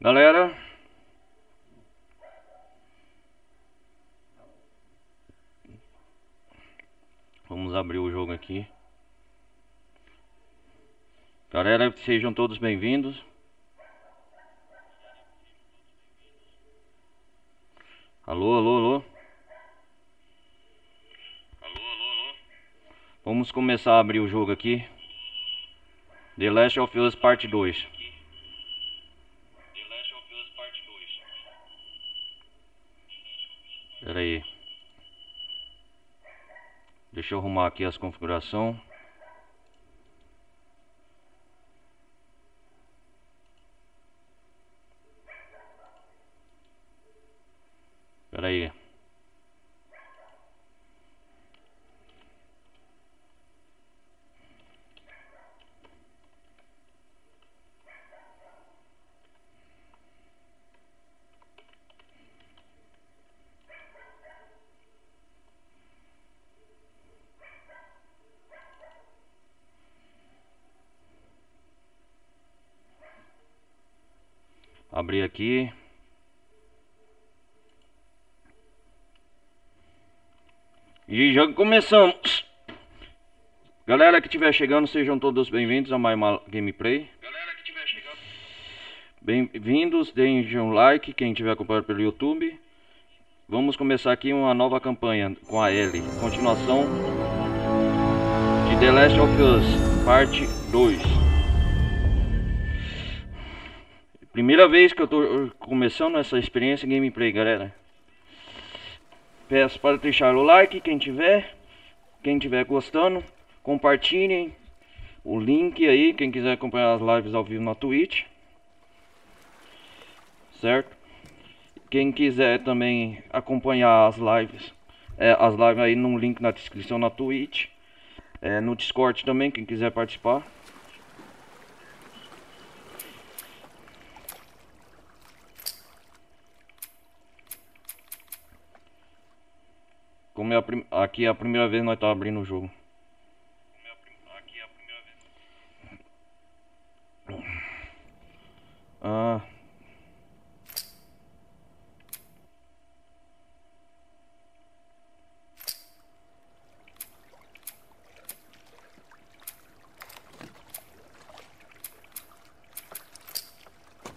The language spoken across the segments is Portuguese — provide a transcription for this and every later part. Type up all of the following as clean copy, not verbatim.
Galera, vamos abrir o jogo aqui. Galera, sejam todos bem-vindos. Alô, alô, alô. Vamos começar a abrir o jogo aqui. The Last of Us Parte 2. Pera aí. Deixa eu arrumar aqui as configurações. Pera aí. Abrir aqui. E já começamos. Galera que estiver chegando, sejam todos bem-vindos a mais uma gameplay. Bem-vindos, deem um like quem estiver acompanhando pelo YouTube. Vamos começar aqui uma nova campanha com a Ellie. Continuação de The Last of Us, parte 2. Primeira vez que eu tô começando essa experiência gameplay, galera. Peço para deixar o like, quem tiver gostando. Compartilhem o link aí, quem quiser acompanhar as lives ao vivo na Twitch. Certo? Quem quiser também acompanhar as lives aí no link na descrição na Twitch. No Discord também, quem quiser participar. Como aqui é a primeira vez que nós estamos abrindo o jogo.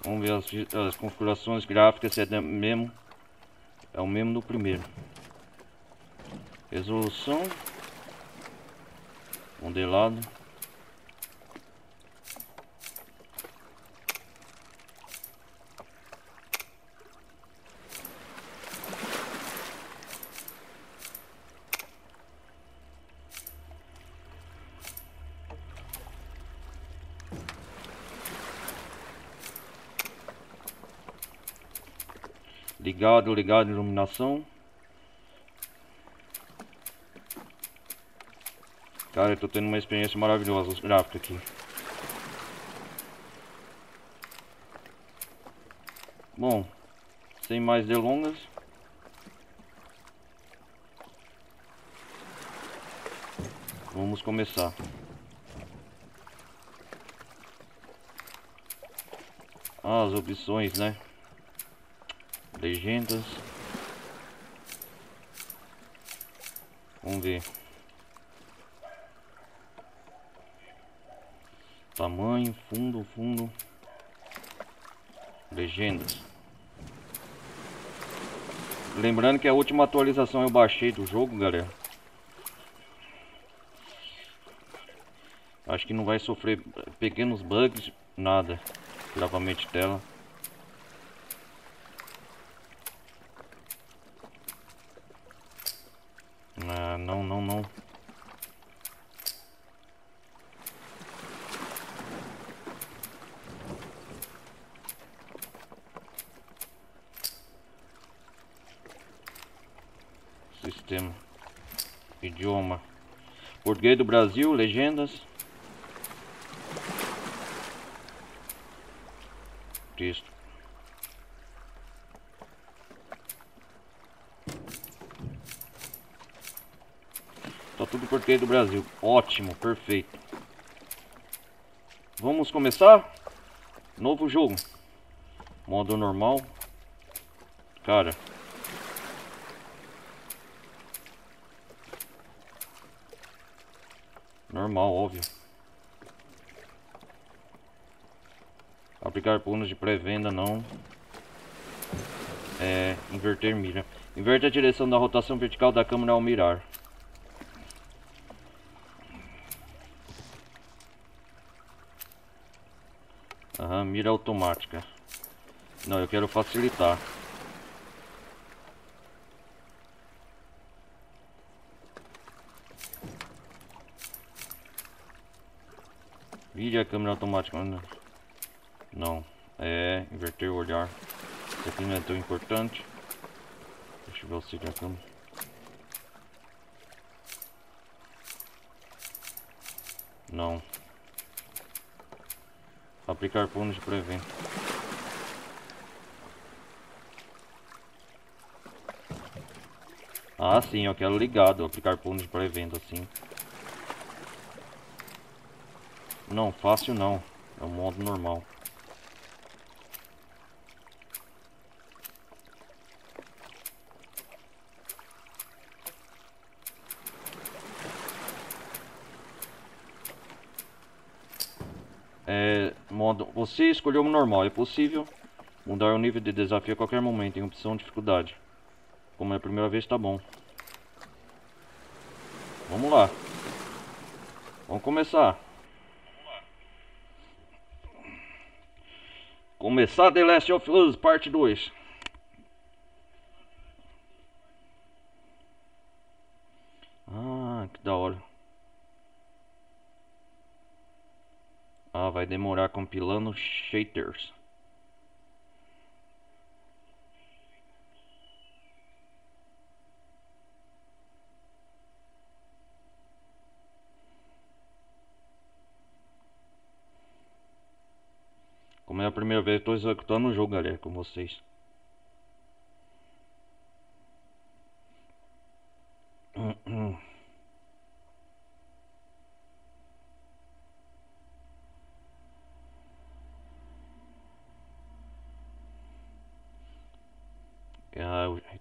Vamos ver as configurações gráficas, se é o mesmo do primeiro. Resolução, modelado. Ligado, iluminação. Cara, eu tô tendo uma experiência maravilhosa os gráficos aqui. Bom, sem mais delongas, vamos começar. As opções, né? Legendas. Vamos ver. Tamanho, fundo. Legendas. Lembrando que a última atualização eu baixei do jogo, galera. Acho que não vai sofrer pequenos bugs, nada. Travamento de tela. Não. Sistema. Idioma. Português do Brasil, legendas. Texto. Tá tudo português do Brasil. Ótimo, perfeito. Vamos começar? Novo jogo. Modo normal. Cara. Normal, óbvio. Aplicar pulos de pré-venda não. Inverter mira. Inverte a direção da rotação vertical da câmera ao mirar. Aham, mira automática. Não, eu quero facilitar. Vire a câmera automática. Não, inverter o olhar. Isso aqui não é tão importante. Deixa eu ver se a câmera. Não. Aplicar pulos de pré-venda. Ah, sim, eu quero ligado. Aplicar pulos de pré-venda, sim. Não, fácil não. É o modo normal. Você escolheu o normal. É possível mudar o nível de desafio a qualquer momento em opção dificuldade. Como é a primeira vez, tá bom. Vamos lá. Vamos começar. Começar The Last of Us parte 2. Ah, que da hora. Ah, vai demorar compilando shaders. Como é a primeira vez que estou executando o jogo, galera, com vocês.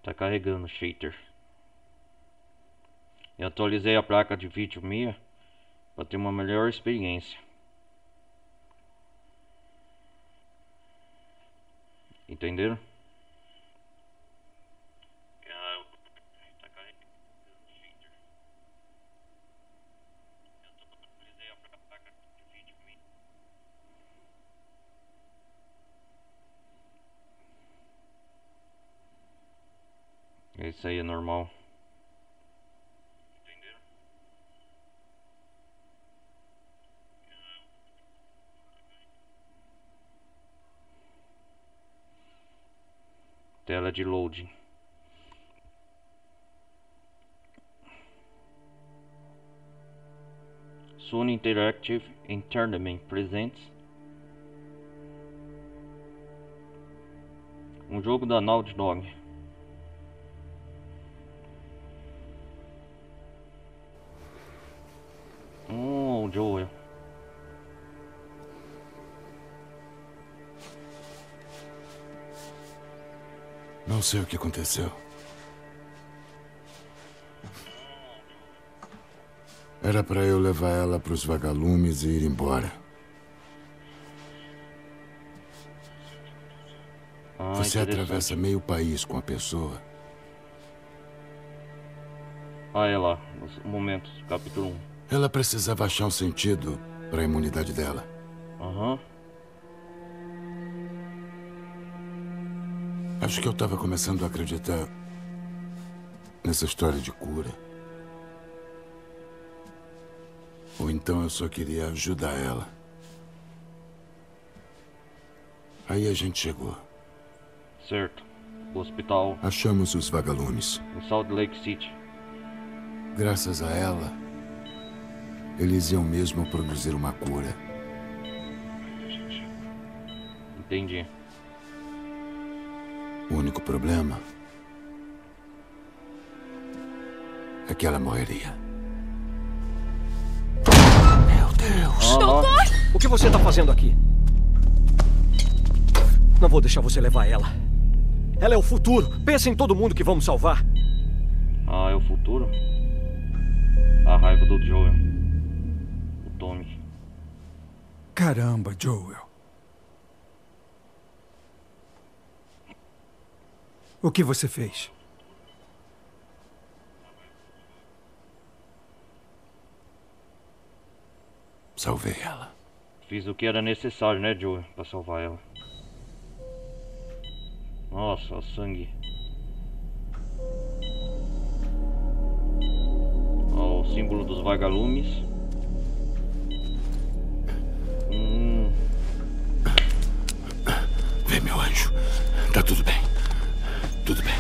Tá carregando o shader. Eu atualizei a placa de vídeo minha para ter uma melhor experiência. Entenderam? Isso aí é normal. Entenderam? Tela de loading. Sony Interactive Entertainment presents um jogo da Naughty Dog. Joel. Não sei o que aconteceu. Era para eu levar ela para os vagalumes e ir embora. Você atravessa meio país com a pessoa. É lá, no momento, capítulo 1. Ela precisava achar um sentido para a imunidade dela. Acho que eu estava começando a acreditar nessa história de cura. Ou então eu só queria ajudar ela. Aí a gente chegou. Certo. O hospital. Achamos os vagalumes. Em Salt Lake City. Graças a ela, eles iam mesmo produzir uma cura. Entendi. O único problema é que ela morreria. Meu Deus! Doutor! O que você está fazendo aqui? Não vou deixar você levar ela. Ela é o futuro. Pensa em todo mundo que vamos salvar. Ah, é o futuro? A raiva do Joel. O Tommy. Caramba, Joel. O que você fez? Salvei ela. Fiz o que era necessário, né, Joel? Pra salvar ela. Nossa, o sangue. Ó, o símbolo dos vagalumes. Vem, meu anjo. Tá tudo bem. Tudo bem.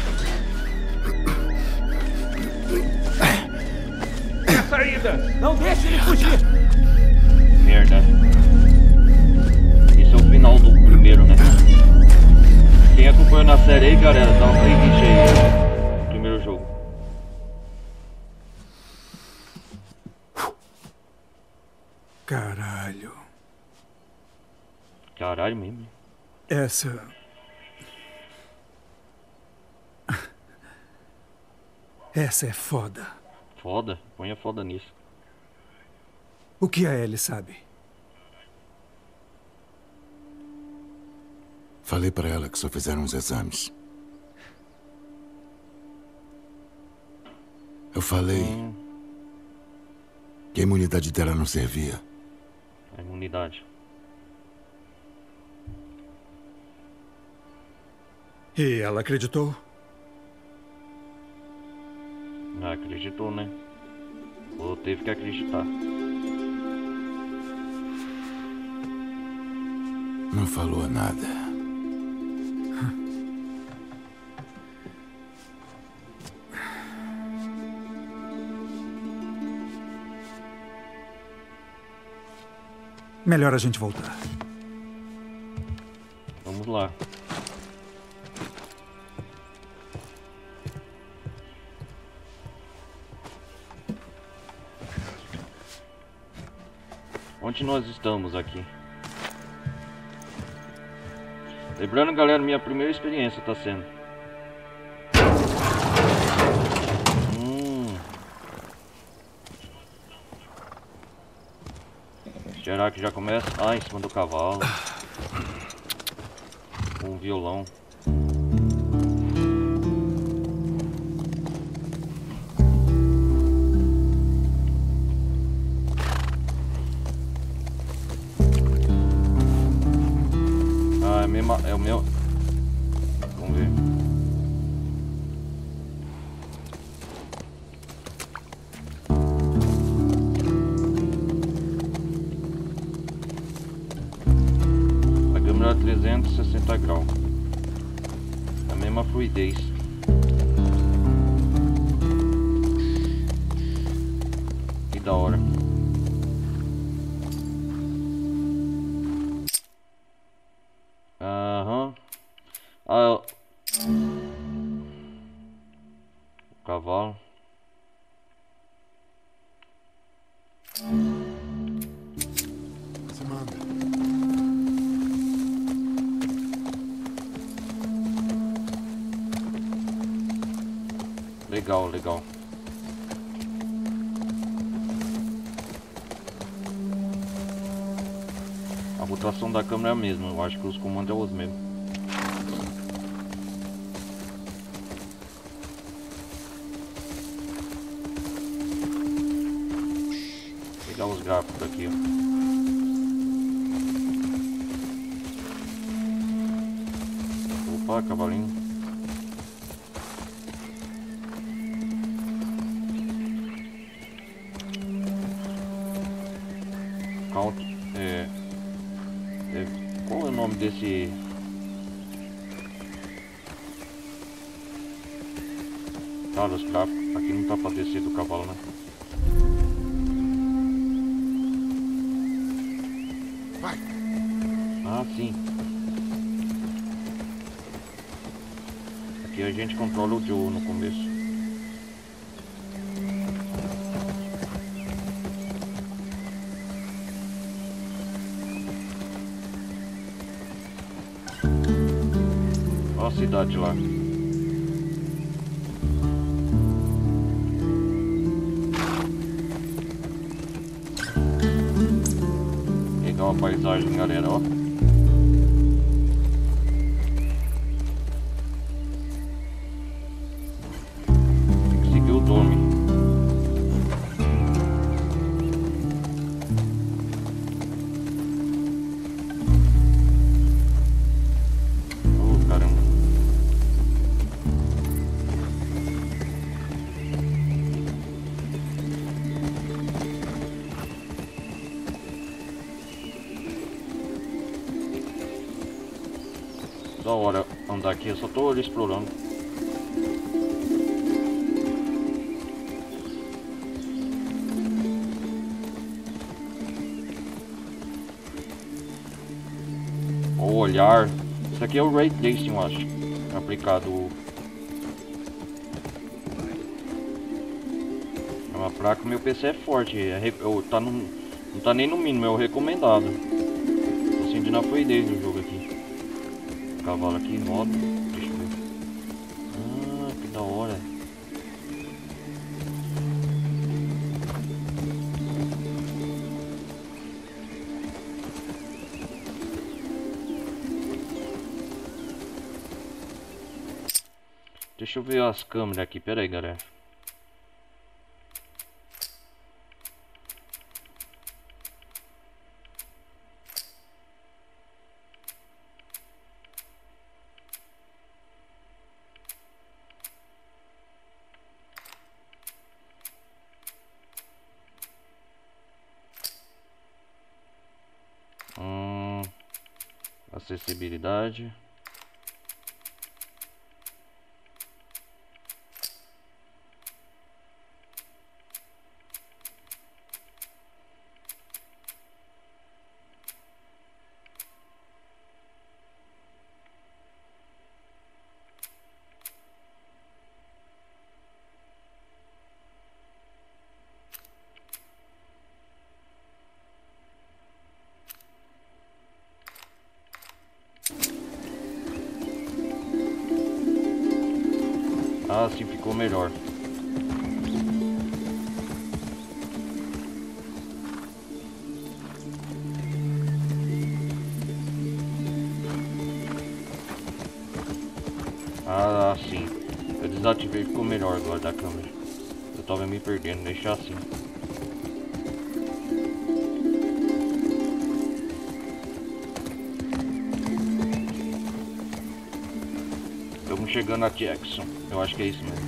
É a saída! Não deixe ele fugir! Merda. Esse é o final do primeiro, né? Quem acompanhou na série aí, galera, dá uma playlist aí no primeiro jogo. Caralho. Caralho mesmo. Essa é foda. Foda? Ponha foda nisso. O que a Ellie sabe? Falei pra ela que só fizeram uns exames. Eu falei que a imunidade dela não servia. A imunidade. E ela acreditou? Ah, acreditou, né? Ou teve que acreditar. Não falou nada. Melhor a gente voltar. Vamos lá. Onde nós estamos aqui? Lembrando, galera, minha primeira experiência tá sendo. Será que já começa? Ah, em cima do cavalo. Com um violão. Ah, é o meu. Vamos ver. A câmera 360 graus. A mesma fluidez. Que da hora. Aham. Ah, o cavalo. Você manda. Legal, legal. A rotação da câmera é a mesma, eu acho que os comandos é os mesmos. Vou pegar os gráficos aqui, ó. Opa, cavalinho. Count, qual é o nome desse? Cara, os gráficos aqui não tá pra descer do cavalo, né? Vai. Ah, sim. Aqui a gente controla o Joe no começo. Olha a cidade lá. Legal a paisagem, galera, ó. Tem que seguir o Dome. Oh, caramba. Da hora andar aqui, eu só tô ali explorando. O olhar. Isso aqui é o Ray Tracing, eu acho. Aplicado. É uma placa, meu PC é forte. Tá no, não tá nem no mínimo, é o recomendado. Tô sentindo a fluidez do jogo aqui. Cavalo aqui, modo. Deixa eu ver. Ah, que da hora. Deixa eu ver as câmeras aqui, pera aí, galera. Acessibilidade. Ah, assim ficou melhor. Ah, sim. Eu desativei, ficou melhor agora da câmera. Eu tava me perdendo, deixar assim. Estamos chegando a Jackson. Eu acho que é isso mesmo.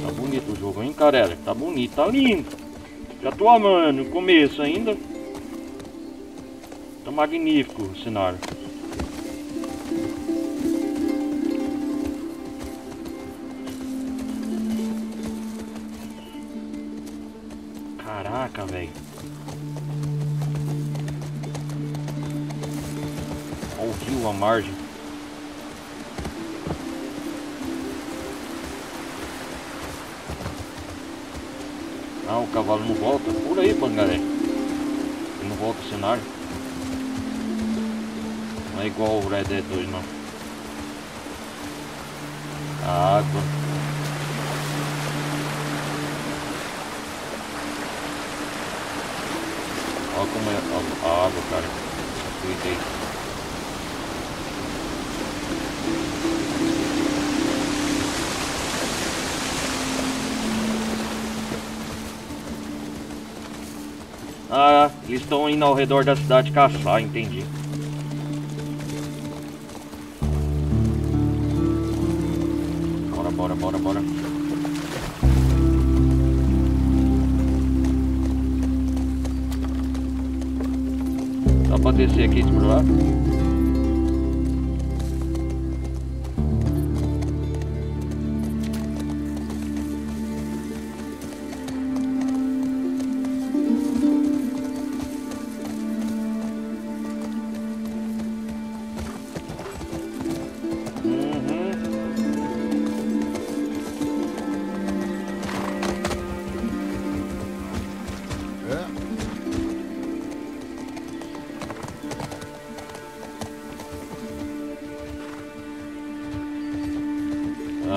Tá bonito o jogo, hein, cara? Tá bonito, tá lindo. Já tô amando. No começo ainda. Tá magnífico o cenário. Caraca, velho. Olha o rio, a margem. Ah, o cavalo não volta? Por aí, Bangaré. Ele não volta o cenário. Não é igual o Red Dead 2, não. A água. Olha como é a água, cara. Cuidei. Ah, eles estão indo ao redor da cidade caçar, entendi. Bora, bora, bora, bora. Dá pra descer aqui e explorar?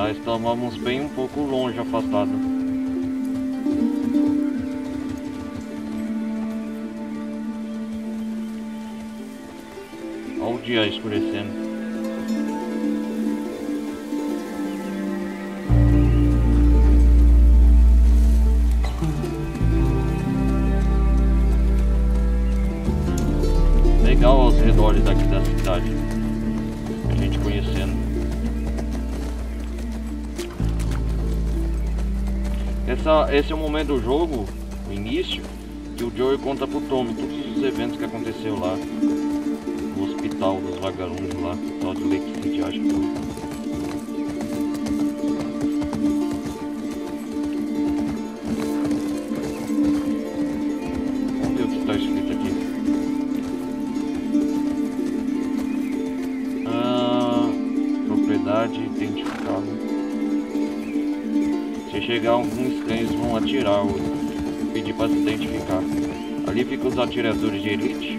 Mas estávamos bem um pouco longe, afastado. Olha o dia escurecendo. Legal aos redores aqui da cidade. A gente conhecendo. Esse é o momento do jogo, o início, que o Joey conta pro Tommy todos os eventos que aconteceu lá. No hospital dos vagalumes lá, hospital de Lake City, acho que foi. Vamos ver o que está escrito aqui. Propriedade identificada. Se chegar alguns estranhos vão atirar ou pedir para se identificar. Ali ficam os atiradores de elite.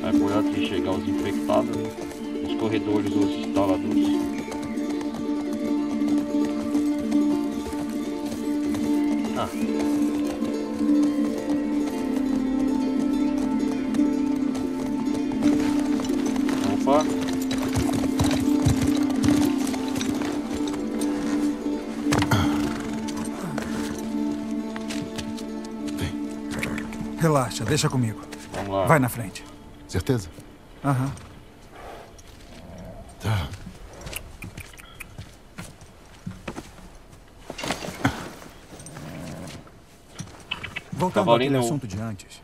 Vai cuidar se chegar os infectados. Nos corredores os instaladores. Opa. Relaxa, deixa comigo. Vamos lá. Vai na frente. Certeza? Aham. Tá. Voltando àquele assunto de antes.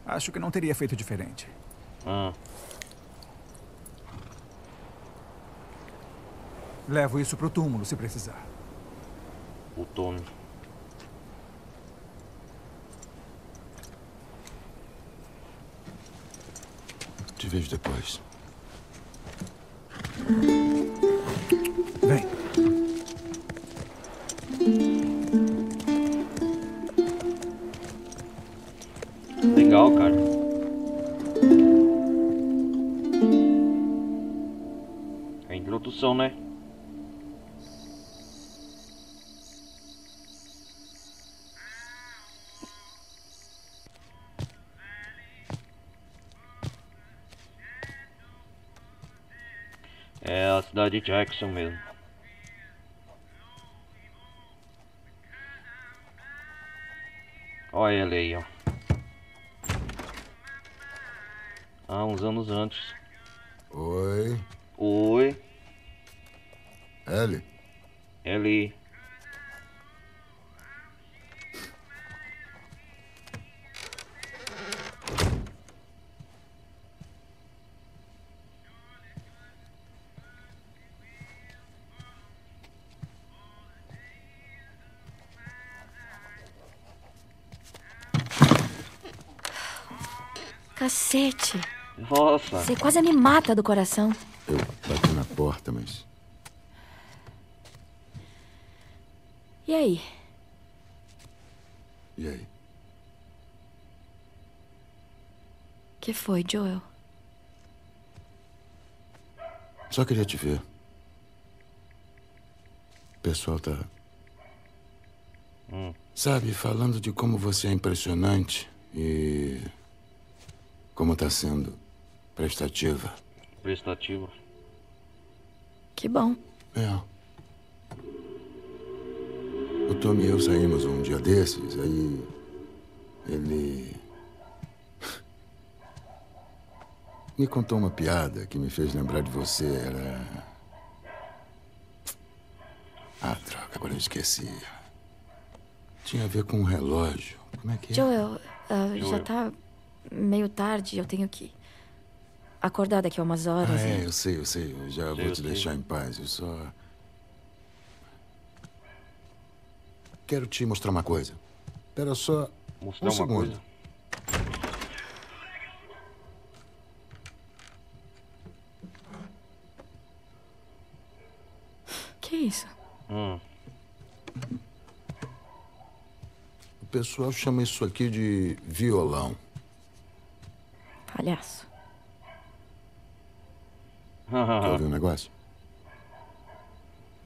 Acho que não teria feito diferente. Levo isso pro túmulo se precisar. O Tommy. Te vejo depois. Vem. Legal, cara. É a introdução, né? É a cidade de Jackson mesmo. Olha ele aí, ó. Uns anos antes. Oi. Oi. Ellie. Ellie. Cacete. Nossa. Você quase me mata do coração. Eu bati na porta, mas... E aí? E aí? Que foi, Joel? Só queria te ver. O pessoal tá... Sabe, falando de como você é impressionante e... como tá sendo prestativa. Prestativa. Que bom. É. O Tommy e eu saímos um dia desses, aí... ele... me contou uma piada que me fez lembrar de você. Era... droga, agora eu esqueci. Tinha a ver com um relógio. Como é que é? Joel, já tá meio tarde, eu tenho que acordar daqui a umas horas. Eu sei. Eu já vou te deixar em paz. Eu só... quero te mostrar uma coisa. Espera só Mostrar um uma segundo. coisa. Que isso? O pessoal chama isso aqui de violão. Palhaço. Quer ouvir um negócio?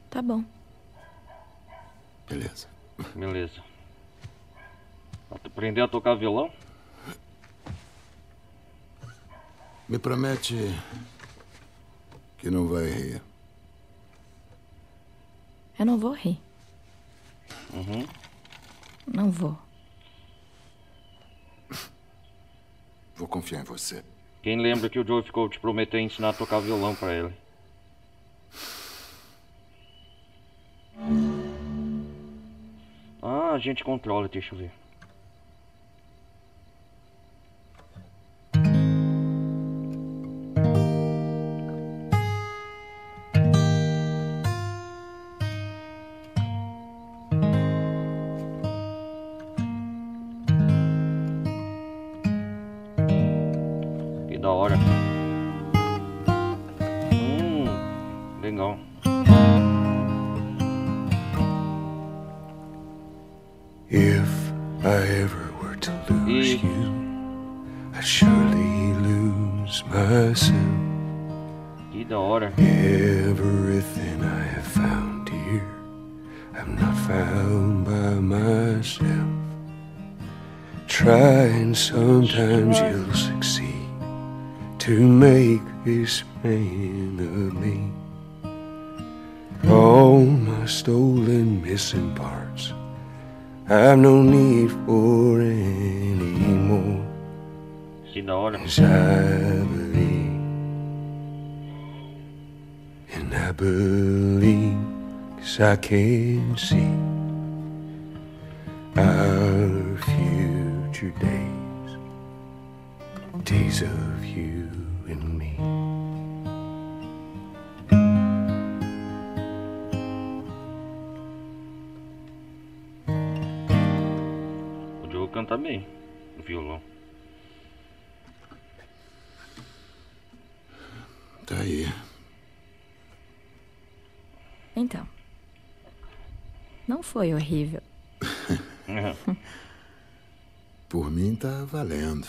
Tá bom. Beleza. Beleza. Aprender a tocar violão? Me promete que não vai rir. Eu não vou rir. Uhum. Não vou. Vou confiar em você. Quem lembra que o Joe ficou te prometendo ensinar a tocar violão pra ele? Ah, a gente controla, deixa eu ver. Que da hora. Legal. If I ever were to lose you, I'd surely lose myself. Que da hora. Everything I have found here, I'm not found by myself. Try and sometimes you'll succeed to make this man of me. All my stolen missing parts, I've no need for any more. Que da hora. 'Cause I believe, and I believe, 'cause I can see our future days, days of you and me. O Joe canta bem no violão. Tá aí. Então. Não foi horrível. Por mim tá valendo.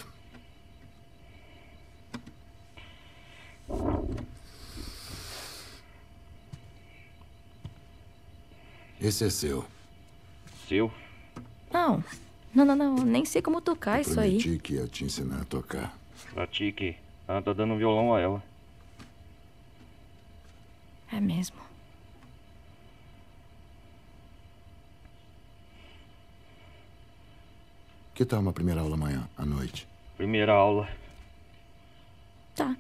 Esse é seu. Seu? Não. Não. Nem sei como tocar isso aí. Prometi que ia te ensinar a tocar. Pratique. Ela tá dando violão a ela. É mesmo. Que tal uma primeira aula amanhã, à noite? Primeira aula. Tá.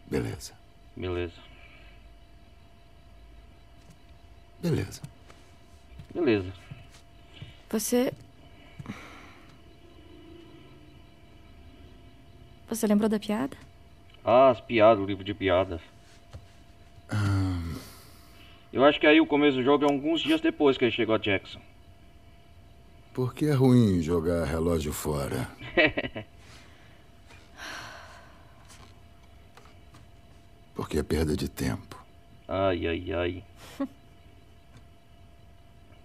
Beleza. Beleza. Beleza. Beleza. Você lembrou da piada? Ah, as piadas, o livro de piadas. Eu acho que aí o começo do jogo é alguns dias depois que ele chegou a Jackson. Por que é ruim jogar relógio fora? Porque é perda de tempo. Ai, ai, ai.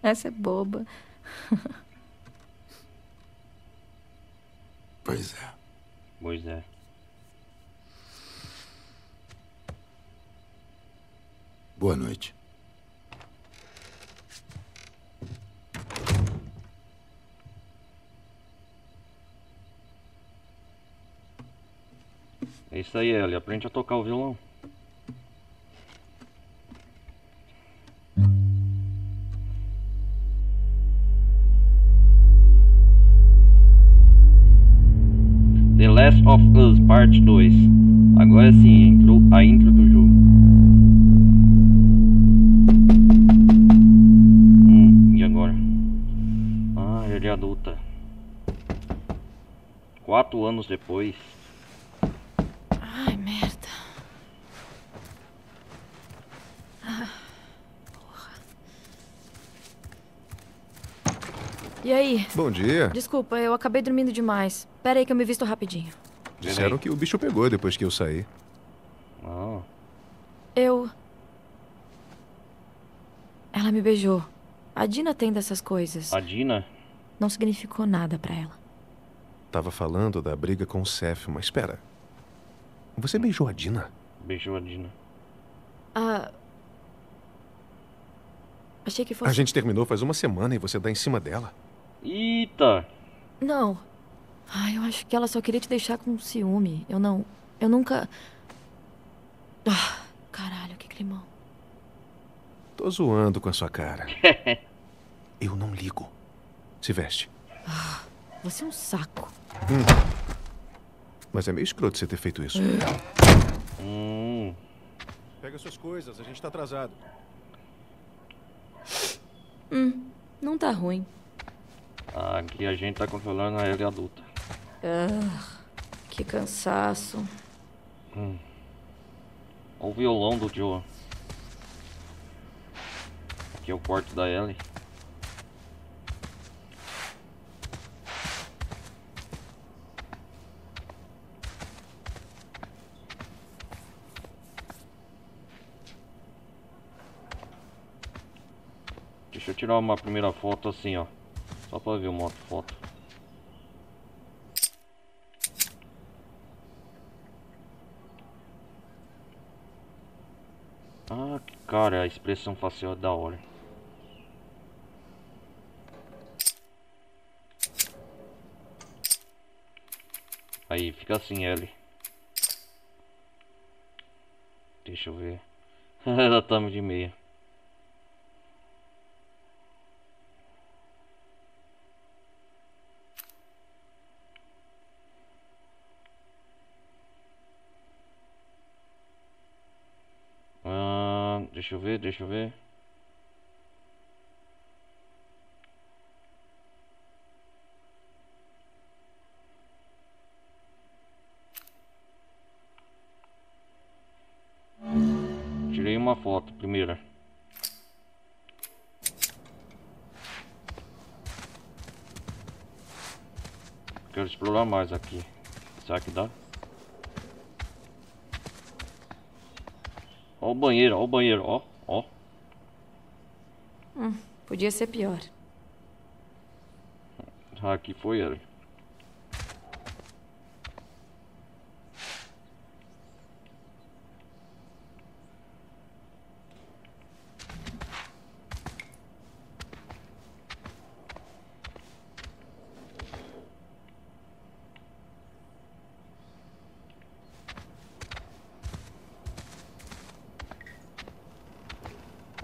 Essa é boba. Pois é. Pois é. Boa noite. É isso aí, Ellie. Aprende a tocar o violão. The Last of Us Parte 2. Agora sim, entrou a intro do jogo. E agora? Ah, ele é adulta. 4 anos depois. Ai, merda. Porra. E aí? Bom dia. Desculpa, eu acabei dormindo demais. Pera aí que eu me visto rapidinho. Disseram que o bicho pegou depois que eu saí. Ah, Ela me beijou. A Dina tem dessas coisas. a Dina? Não significou nada pra ela. Tava falando da briga com o Seth, mas espera. Você beijou a Dina? Beijou a Dina. Ah... Achei que fosse... A gente terminou faz uma semana e você dá em cima dela. Eita! Não. Eu acho que ela só queria te deixar com ciúme. Eu nunca... Caralho, que climão. Tô zoando com a sua cara. Eu não ligo. Se veste. Você é um saco. Mas é meio escroto você ter feito isso. Pega suas coisas, a gente tá atrasado. Não tá ruim. Aqui a gente tá controlando a Ellie adulta. Que cansaço. Olha o violão do Joe. Aqui é o quarto da Ellie. Deixa eu tirar uma primeira foto assim, ó. Só pra ver uma outra foto. Cara, a expressão facial é da hora. Aí, fica assim, Ellie. Deixa eu ver. Ela tá de meia. Deixa eu ver. Tirei uma foto primeira. Quero explorar mais aqui. Será que dá? Ó o banheiro, ó. Podia ser pior. Aqui foi ele.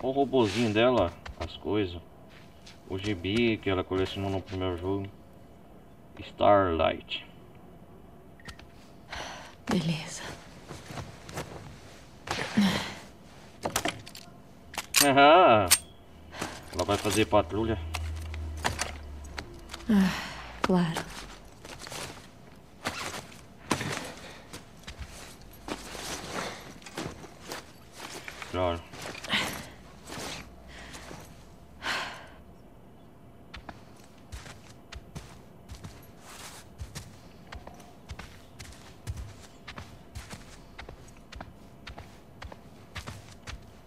Olha o robozinho dela, as coisas. O gibi que ela colecionou no primeiro jogo. Starlight. Beleza. Ela vai fazer patrulha. Claro. Claro.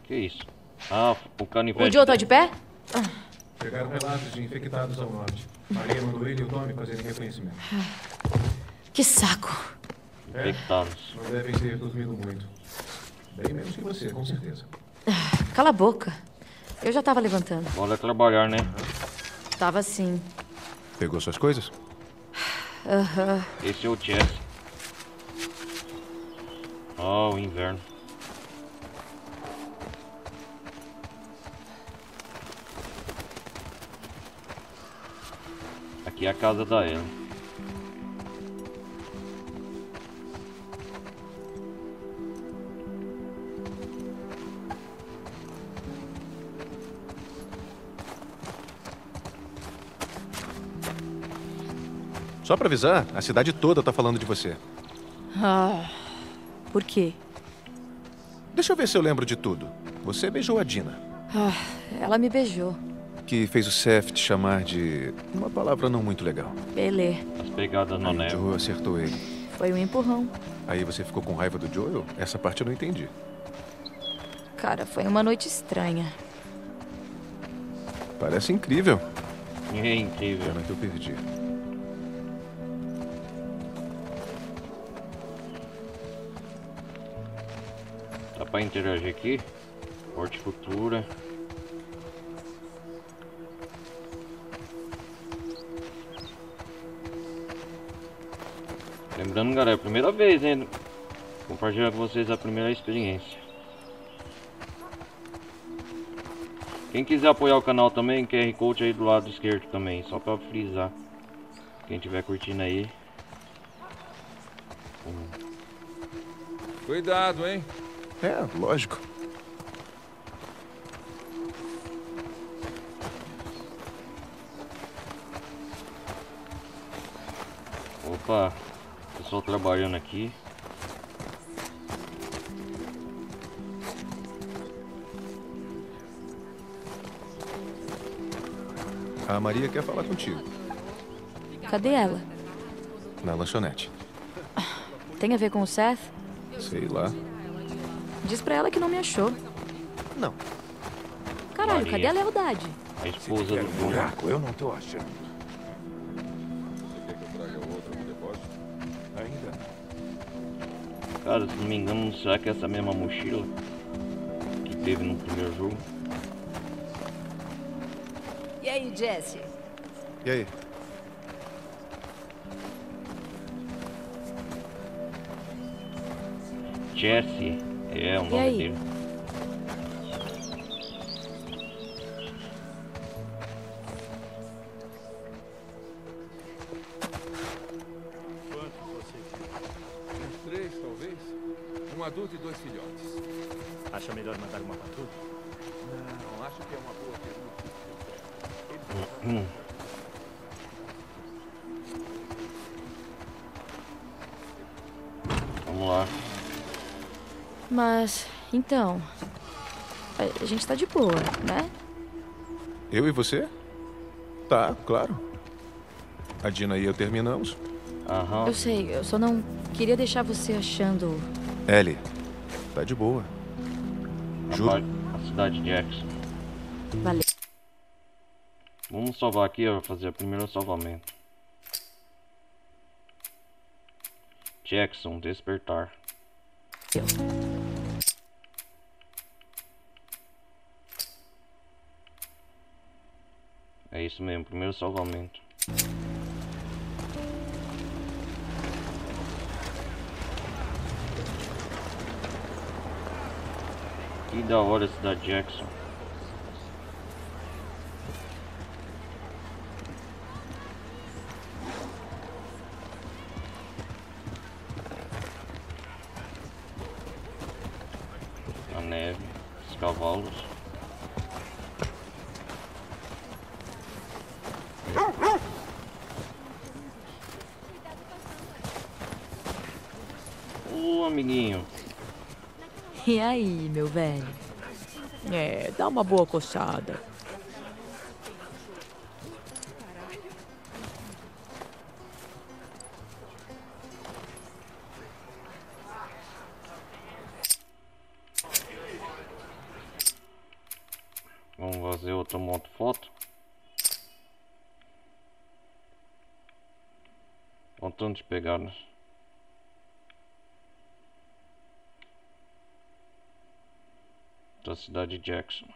Que isso? O canivete. O Joe tá de pé? Chegaram relatos de infectados ao norte. Maria mandou ele e o Tommy fazerem reconhecimento. Que saco. Infectados. Não devem ter dormido muito. Bem menos que você, com certeza. Cala a boca. Eu já tava levantando. Bora trabalhar, né? Tava sim. Pegou suas coisas? Esse é o Chess. O inverno. Aqui é a casa da Ellie. Só pra avisar, a cidade toda tá falando de você. Por quê? Deixa eu ver se eu lembro de tudo. Você beijou a Dina. Ela me beijou. Que fez o Seth te chamar de uma palavra não muito legal. Belê. As pegadas no Aí o anel. Joe acertou ele. Foi um empurrão. Aí você ficou com raiva do Joel? Essa parte eu não entendi. Cara, foi uma noite estranha. Parece incrível. É incrível. Pena que eu perdi. pra interagir aqui. Horticultura. Lembrando, galera, primeira vez, hein? Compartilhar com vocês a primeira experiência. Quem quiser apoiar o canal também, QR Code aí do lado esquerdo também, só pra frisar. Quem tiver curtindo aí. Cuidado, hein? É, lógico. Opa, pessoal trabalhando aqui. A Maria quer falar contigo. Cadê ela? Na lanchonete. Tem a ver com o Seth? Sei lá. Diz pra ela que não me achou. Não. Caralho, Maria. cadê a lealdade? A esposa do Bruno. Buraco, eu não tô achando. Você quer que eu traga outro no depósito? Ainda não. Cara, se não me engano, será que é essa mesma mochila que teve no primeiro jogo? E aí, Jesse? E aí? Jesse, é o E nome aí? dele. Uns 3, talvez. Um adulto e 2 filhotes. Acha melhor mandar uma patrulha? Não, acho que é uma boa pergunta. Vamos lá. Mas, então... A gente tá de boa, né? Eu e você? Tá, claro. A Dina e eu terminamos. Aham. Eu sei, eu só não queria deixar você achando... Ellie, tá de boa. Juro. A cidade de Jackson. Valeu. Vamos salvar aqui, ó. Fazer o primeiro salvamento. Jackson, despertar. É isso mesmo, primeiro salvamento. Que da hora a cidade de Jackson. A neve, os cavalos. Ô, amiguinho. E aí, meu velho? É, dá uma boa coçada. Vamos fazer outra moto foto. Olha o tanto de pegadas. Da cidade de Jackson.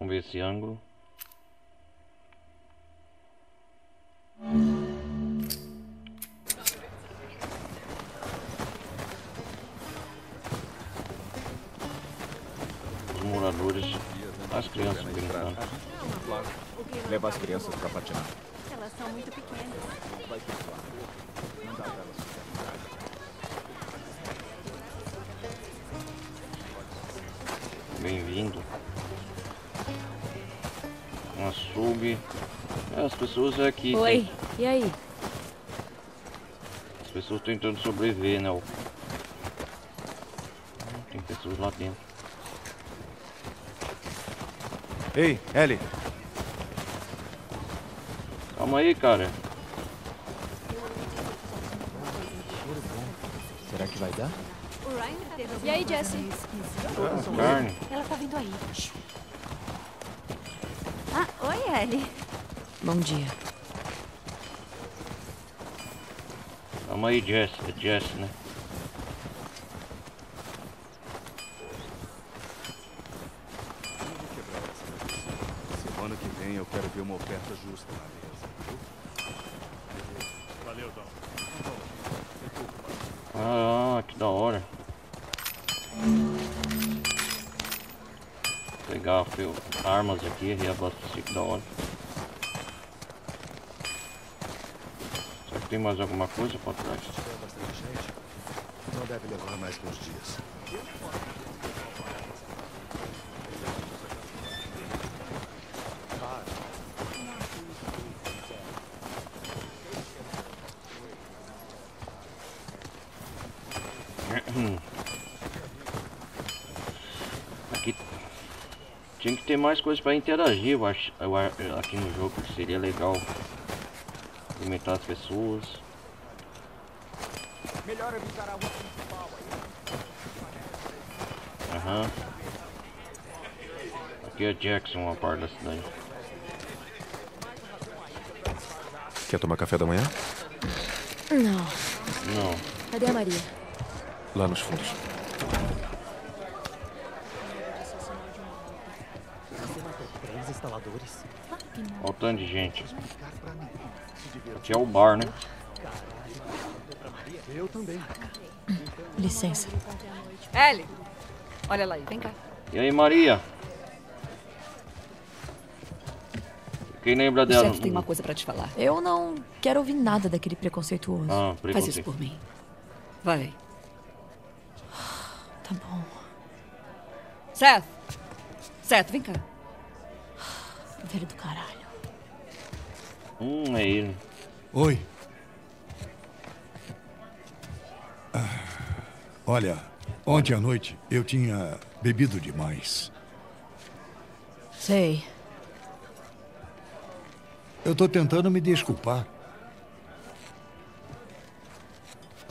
Vamos ver esse ângulo. Os moradores, as crianças brincando. Leva as crianças pra patinar. Elas são muito pequenas. Vai ser claro. Não dá pra elas ficarem. Bem-vindo. Uma sub. As pessoas aqui. Oi, e aí? As pessoas tentando sobreviver, né? pessoas lá dentro. Ei, Ellie. Calma aí, cara. Será que vai dar? E aí, Jessie? Carne. Ela tá vindo aí. Ah, oi, Ellie. Bom dia. Calma aí, Jess. É Jess, né? Semana que vem eu quero ver uma oferta justa na mesa. Valeu, Dom. Ah, que da hora. Pegar armas aqui, reabastecer, que da hora. Será que tem mais alguma coisa pra trás? Se tiver bastante gente, não deve levar mais que uns dias. Aqui tinha que ter mais coisas para interagir, eu acho, aqui no jogo, que seria legal alimentar as pessoas. Melhor evitar a rua principal aí. Aham. Aqui é Jackson, uma parte da cidade. Quer tomar café da manhã? Não. Não. Cadê a Maria? Lá nos fundos. Instaladores. Olha o tanto de gente. Aqui é o bar, né? Eu também. Licença. Ellie, olha lá aí, vem cá. E aí, Maria? Quem lembra O dela? chefe tem uma coisa pra te falar. Eu não quero ouvir nada daquele preconceituoso. Ah, Faz preconceito. isso por mim. Vai. Tá bom. Seth! Seth, vem cá. Velho do caralho. É ele. Oi. Olha, ontem à noite eu tinha bebido demais. Sei. Eu tô tentando me desculpar.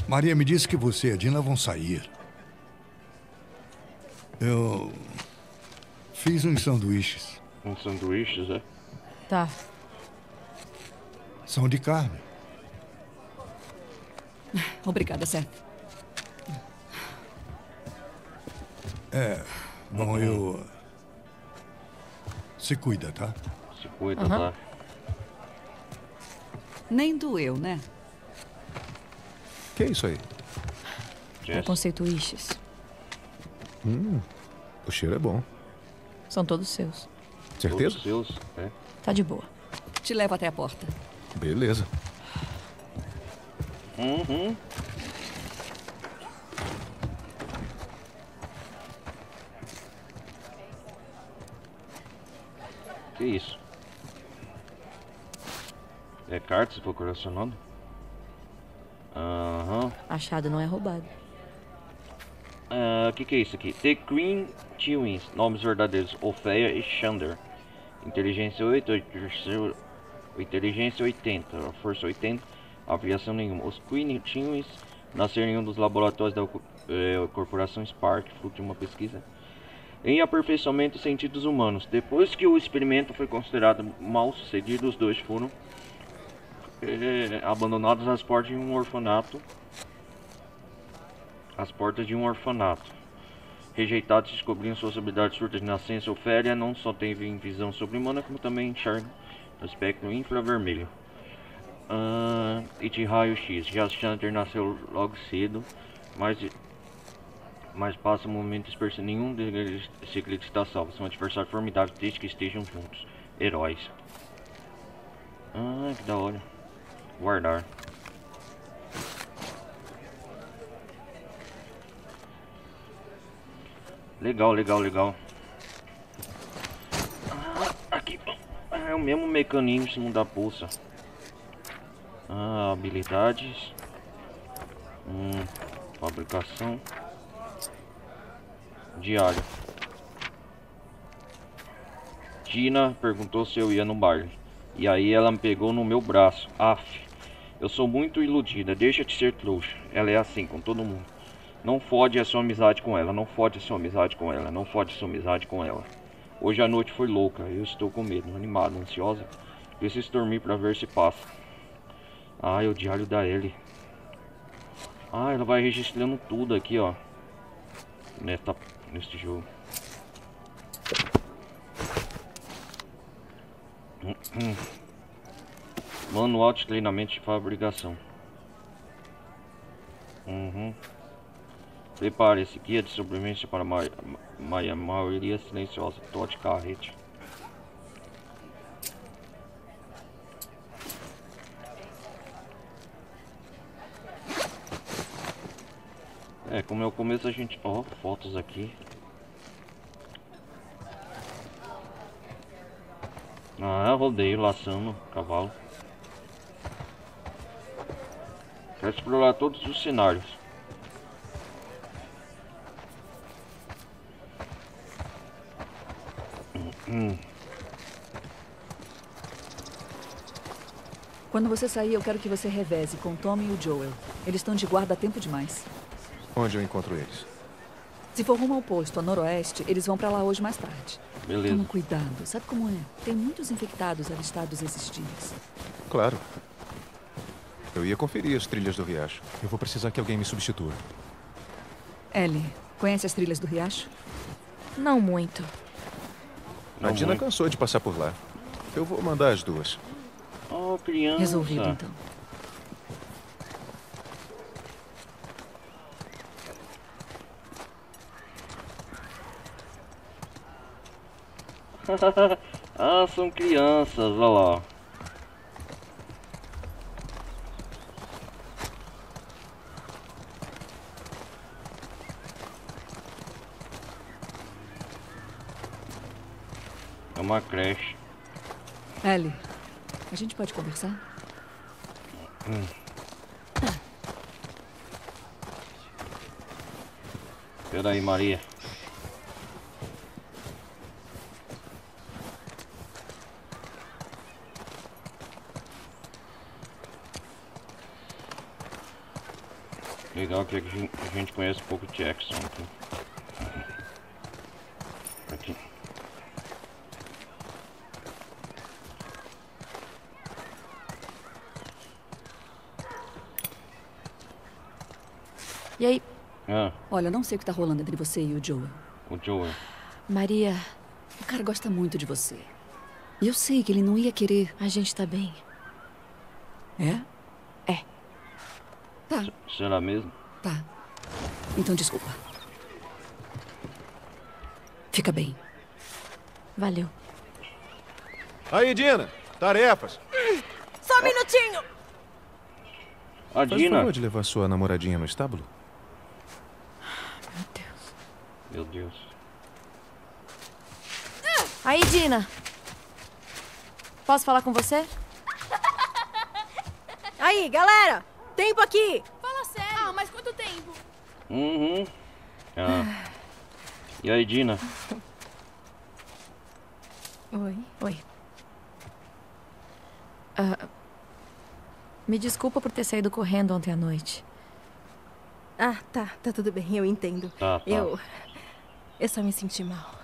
Maria me disse que você e a Dina vão sair. Eu fiz uns sanduíches. Uns sanduíches, é? Tá. São de carne. Obrigada, Seth. Bom, eu... Se cuida, tá? Se cuida, tá? Nem doeu, né? Que é isso aí? Jess. Preconceituiches. O cheiro é bom. São todos seus. Certeza? Todos seus, é. Tá de boa. Te levo até a porta. Beleza. Uhum. Que isso? É cartas pro colecionando? Aham. Achado não é roubado. Que é isso aqui? The Green Twins, nomes verdadeiros, Ofeia e Xander. Inteligência 8, inteligência 80, força 80, avaliação nenhuma. Os Green Twins nasceram em um dos laboratórios da corporação Spark, fruto de uma pesquisa em aperfeiçoamento dos sentidos humanos. Depois que o experimento foi considerado mal sucedido, os dois foram abandonados às portas de um orfanato. Às portas de um orfanato. Rejeitados, descobriram suas habilidades surdas de nascença. Ofélia não só teve visão sobre-humana, como também enxerga no espectro infravermelho e de raio-x. Já Xander nasceu logo cedo, mas passa um momento despercebido. Nenhum deles se acredita que está salvo. São adversários formidáveis desde que estejam juntos. Heróis. Que da hora. Guardar. Legal, legal, legal. Aqui é o mesmo mecanismo da pulsa. Habilidades. Fabricação. Diário. Tina perguntou se eu ia no baile. E aí ela me pegou no meu braço. Aff, eu sou muito iludida. Deixa de ser trouxa. Ela é assim com todo mundo. Não fode a sua amizade com ela. Não fode a sua amizade com ela. Não fode a sua amizade com ela. Hoje a noite foi louca. Eu estou com medo, animada, ansiosa. Preciso dormir pra ver se passa. Ai, o diário da Ellie. Ah, ela vai registrando tudo aqui, ó. Neste jogo. Manual de treinamento de fabricação. Prepare-se, guia de sobrevivência para maioria silenciosa. Todd Carrete. É, como é o começo a gente... Ó, fotos aqui. Ah, rodeio, laçando, cavalo. Quero explorar todos os cenários. Quando você sair, eu quero que você reveze com o Tommy e o Joel. Eles estão de guarda há tempo demais. Onde eu encontro eles? Se for rumo ao posto, a noroeste, eles vão pra lá hoje mais tarde. Beleza. Toma cuidado. Sabe como é? Tem muitos infectados avistados esses dias. Claro. Eu ia conferir as trilhas do riacho. Eu vou precisar que alguém me substitua. Ellie, conhece as trilhas do riacho? Não muito. A Dina cansou de passar por lá. Eu vou mandar as duas. Oh, criança. Resolvido, então. Ah, são crianças, olha lá. É uma creche. Ellie, a gente pode conversar? Espera aí, Maria. Legal que a gente conhece um pouco de Jackson aqui. Aqui. E aí? Olha, eu não sei o que tá rolando entre você e o Joel. O Joel. Maria... O cara gosta muito de você. E eu sei que ele não ia querer... A gente tá bem. É? É. Tá. Será mesmo? Tá. Então, desculpa. Fica bem. Valeu. Aí, Dina. Tarefas. Só um minutinho. A Faz Dina. favor de levar sua namoradinha no estábulo? Meu Deus. Meu Deus. Aí, Dina. Posso falar com você? Aí, galera. Tempo aqui. Fala sério. Ah, mas quanto tempo? E aí, Dina? Oi. Me desculpa por ter saído correndo ontem à noite. Ah, tá tudo bem, eu entendo. Tá. Eu só me senti mal.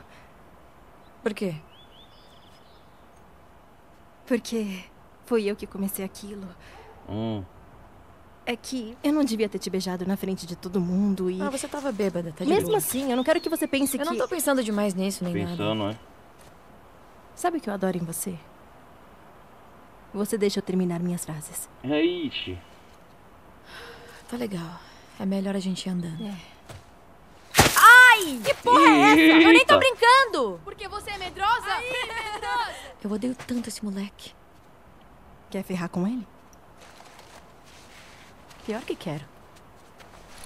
Por quê? Porque foi eu que comecei aquilo. É que eu não devia ter te beijado na frente de todo mundo e... Ah, você tava bêbada, tá de Mesmo boa. assim, eu não quero que você pense que... Eu não tô pensando demais nisso, nem nada. Pensando, é? Sabe o que eu adoro em você? Você deixa eu terminar minhas frases. Ixi. Tá legal. É melhor a gente ir andando. Ai! Que porra é essa? Eu nem tô Eita. brincando! Porque você é medrosa? Aí, medrosa! Eu odeio tanto esse moleque. Quer ferrar com ele? Pior que quero.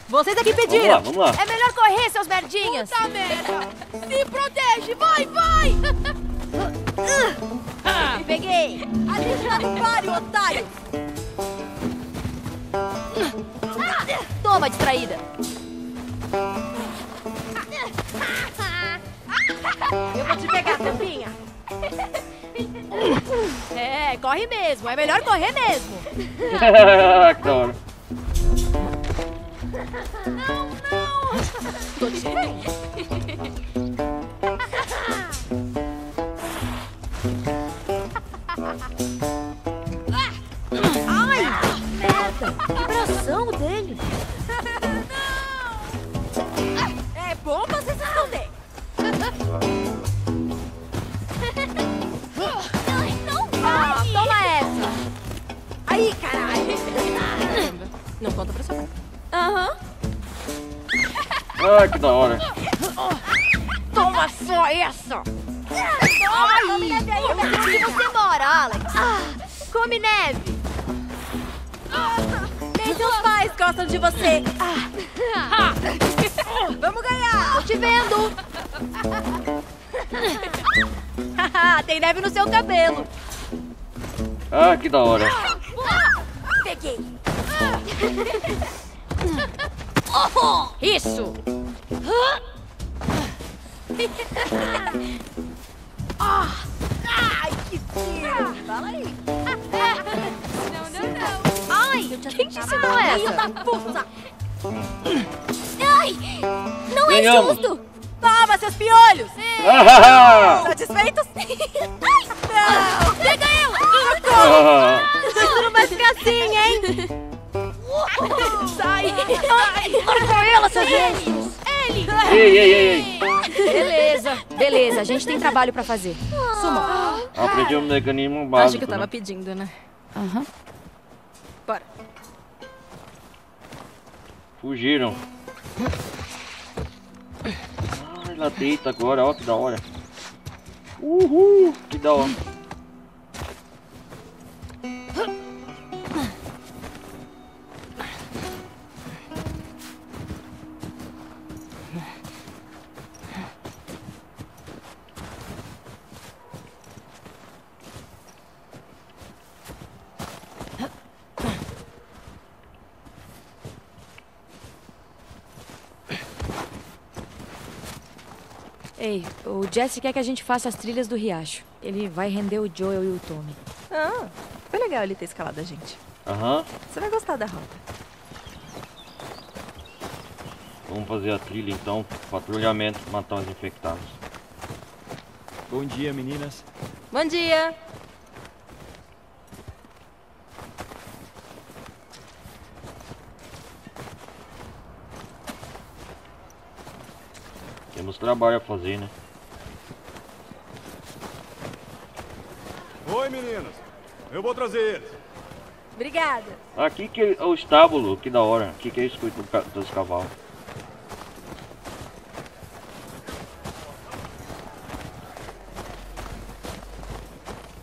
Vocês aqui pediram! Vamos lá. É melhor correr, seus merdinhas! Puta merda! Se protege! Vai! Me peguei! Ali no páreo, otário! Toma, distraída! Pode pegar, tampinha. É, corre mesmo. É melhor correr mesmo. Que da hora. Não. Tô te vendo. Ai, merda. Vibração dele. Não. É bom você se esconder. Não vai. Toma essa. Aí, caralho. Não conta pra sua cara. Aham. Ah, que da hora. Toma só essa. Come neve aí. Onde você mora, Alex? Come neve. Nem seus pais gostam de você. Vamos ganhar. Tô te vendo. Tem neve no seu cabelo. Ah, que da hora. Peguei. Isso. Ai, que tiro. Fala aí. Não. Ai, quem te ensinou essa? Filho da puta. Ai, não é justo. Toma, seus piolhos. Satisfeitos? Ai, não. Pega ela. Isso não vai ficar assim, hein? Sai. Corta ela, seus gênios. Ele. Ei. Beleza. A gente tem trabalho pra fazer. Suma. Aprendi um mecanismo básico. Acho que eu tava pedindo, né? Aham. Bora. Fugiram. Ai, ela deita agora, ó, que da hora. Uhul, que da hora. Ei, o Jesse quer que a gente faça as trilhas do riacho. Ele vai render o Joel e o Tommy. Foi legal ele ter escalado a gente. Aham. Você vai gostar da rota. Vamos fazer a trilha então. Patrulhamento, matar os infectados. Bom dia, meninas. Bom dia. Temos trabalho a fazer, né? Oi, meninas. Eu vou trazer eles. Obrigada. Aqui que é o estábulo, que da hora. Aqui que é isso dos cavalos.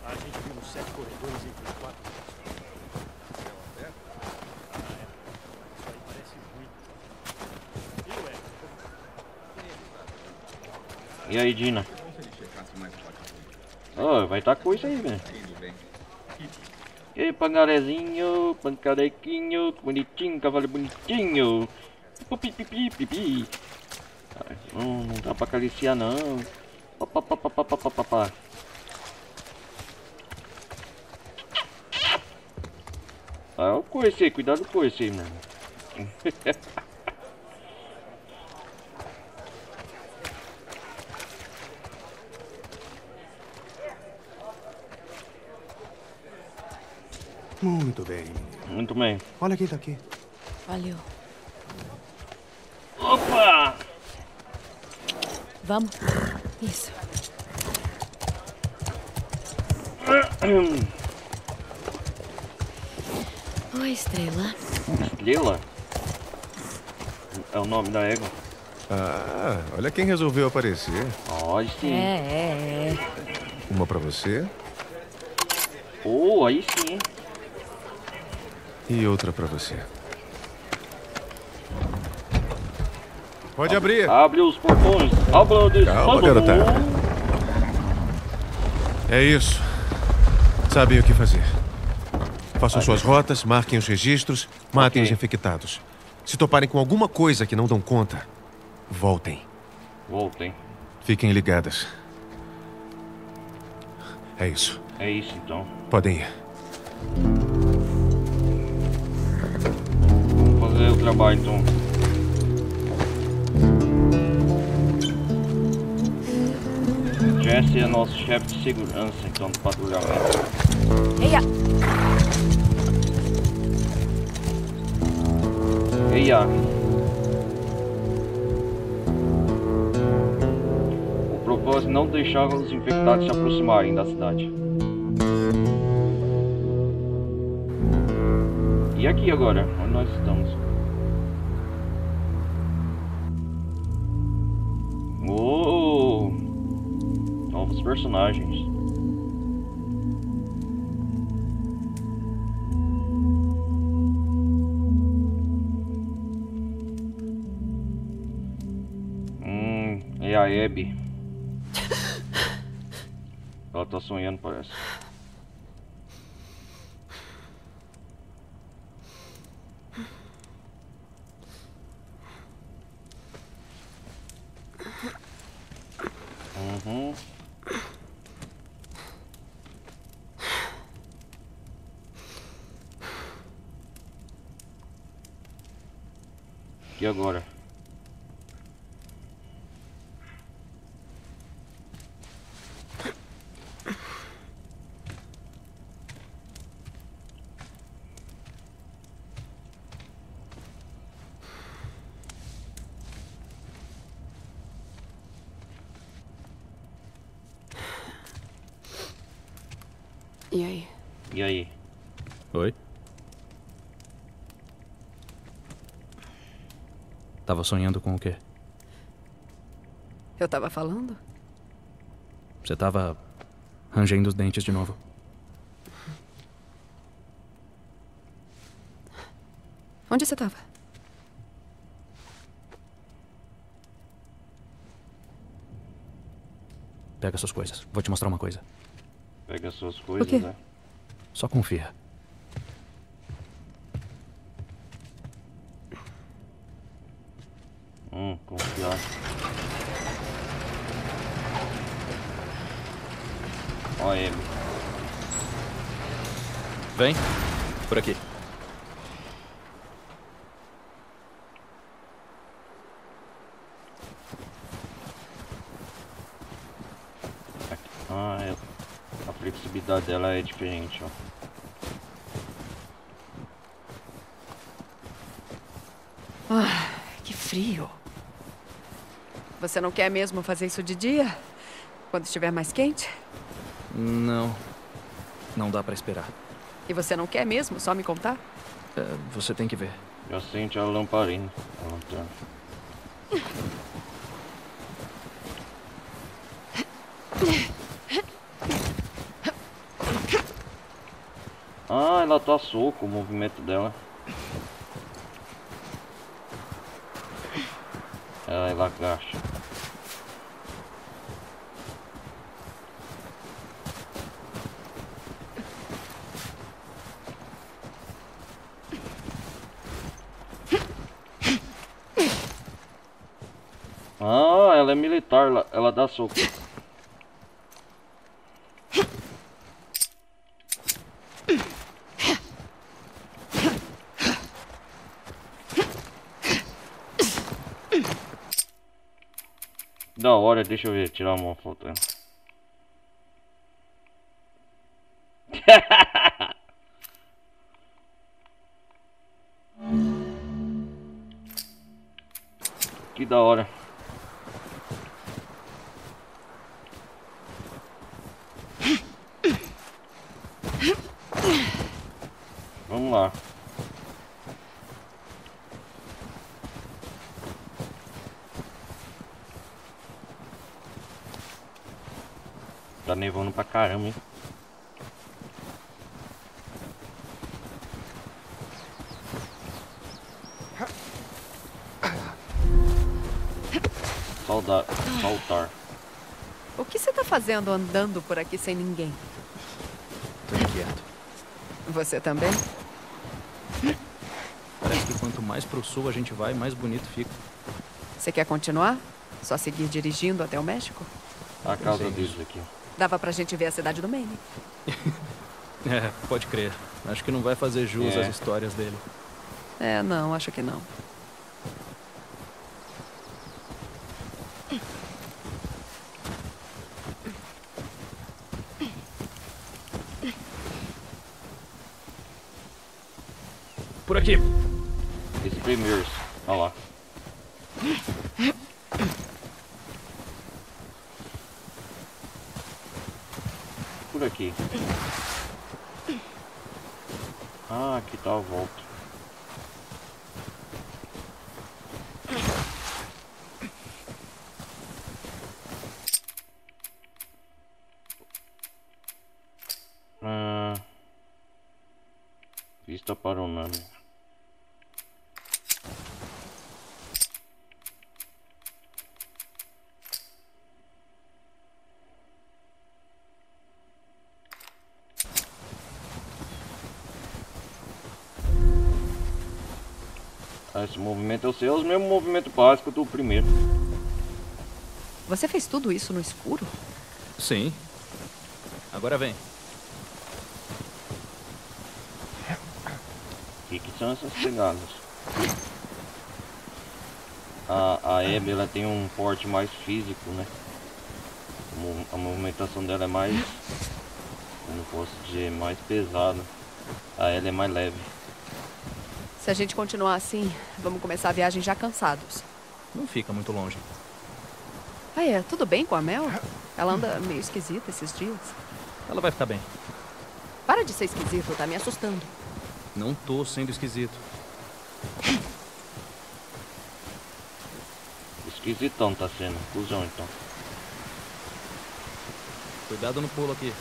A gente viu uns 7 corredores entre os 4. Isso aí parece muito. E aí, Dina? Oh, vai tá coisa aí, velho. E aí, pangarezinho, pancarequinho, bonitinho, cavalo bonitinho. Pipi. Não dá pra acariciar não. Papapá. Ah, o coice aí, cuidado com o coice aí, mano. Muito bem. Muito bem. Olha quem tá aqui. Valeu. Opa! Vamos. Isso. Oi, Estrela. Estrela? É o nome da égua. Ah, olha quem resolveu aparecer. Ó, sim. É. Uma pra você. Oh, aí sim. E outra pra você. Pode abrir. Abre os portões. Calma, garotada. É isso. Sabem o que fazer. Façam suas rotas, marquem os registros, matem os infectados. Se toparem com alguma coisa que não dão conta, voltem. Voltem. Fiquem ligadas. É isso. É isso, então. Podem ir. Vamos fazer o trabalho, então. Jesse é nosso chefe de segurança, então, do patrulhamento. Eia! Eia! O propósito é não deixar os infectados se aproximarem da cidade. E aqui agora? Onde nós estamos? Oh! Novos personagens. É a Abby. Ela tá sonhando, parece. E agora? E aí? E aí? Oi? Tava sonhando com o quê? Eu tava falando? Você tava rangendo os dentes de novo. Onde você tava? Pega suas coisas. Vou te mostrar uma coisa. Pega suas coisas, O quê? né? Só confia. Confiar. Ó ele. Vem. Por aqui. A flexibilidade dela é diferente, ó. Ah, que frio. Você não quer mesmo fazer isso de dia? Quando estiver mais quente? Não. Não dá pra esperar. E você não quer mesmo só me contar? Você tem que ver. Já sente a lamparina. A lanterna. Ah, ela tá soco o movimento dela. Ela agacha. Ah, ela é militar, ela dá soco. Da hora, deixa eu ver, tirar uma foto. Que da hora. Vamos lá. Tá nevando pra caramba, hein? Saltar. O que você tá fazendo andando por aqui sem ninguém? Tô inquieto. Você também? Parece que quanto mais pro sul a gente vai, mais bonito fica. Você quer continuar? Só seguir dirigindo até o México? A casa deles aqui. Dava pra gente ver a cidade do Maine. É, pode crer. Acho que não vai fazer jus às histórias dele. É, não, acho que não. Por aqui. Esse primeiro. Olha lá. Por aqui. Ah, aqui tá a volta. Vista para o nome. Esse movimento eu sei, é o mesmo movimento básico do primeiro. Você fez tudo isso no escuro? Sim. Agora vem. O que são essas pegadas? A Abby, ela tem um porte mais físico, né? A movimentação dela é mais, como posso dizer, mais pesada. A ela é mais leve. Se a gente continuar assim, vamos começar a viagem já cansados. Não fica muito longe. Tudo bem com a Mel? Ela anda meio esquisita esses dias. Ela vai ficar bem. Para de ser esquisito, tá me assustando. Não tô sendo esquisito. Esquisitão tá sendo, cuzão então. Cuidado no pulo aqui.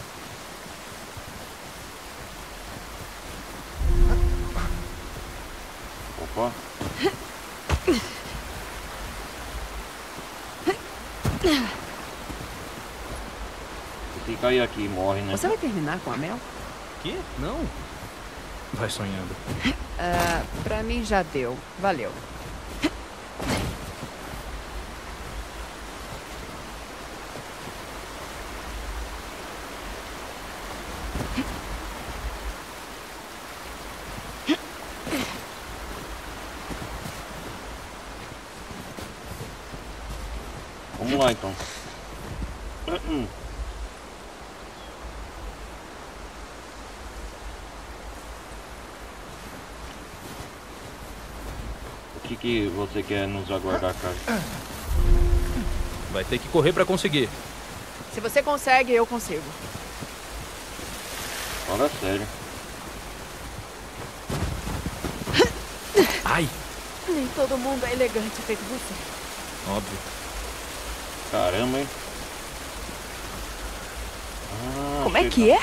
Opa. Se cair aqui, morre, né? Você vai terminar com a Mel? Que? Não. Vai sonhando. Pra mim já deu. Valeu. Vamos lá então. O que você quer nos aguardar, cara? Vai ter que correr pra conseguir. Se você consegue, eu consigo. Fala sério. Ai! Nem todo mundo é elegante feito você. Óbvio. Caramba, hein? Como é que é?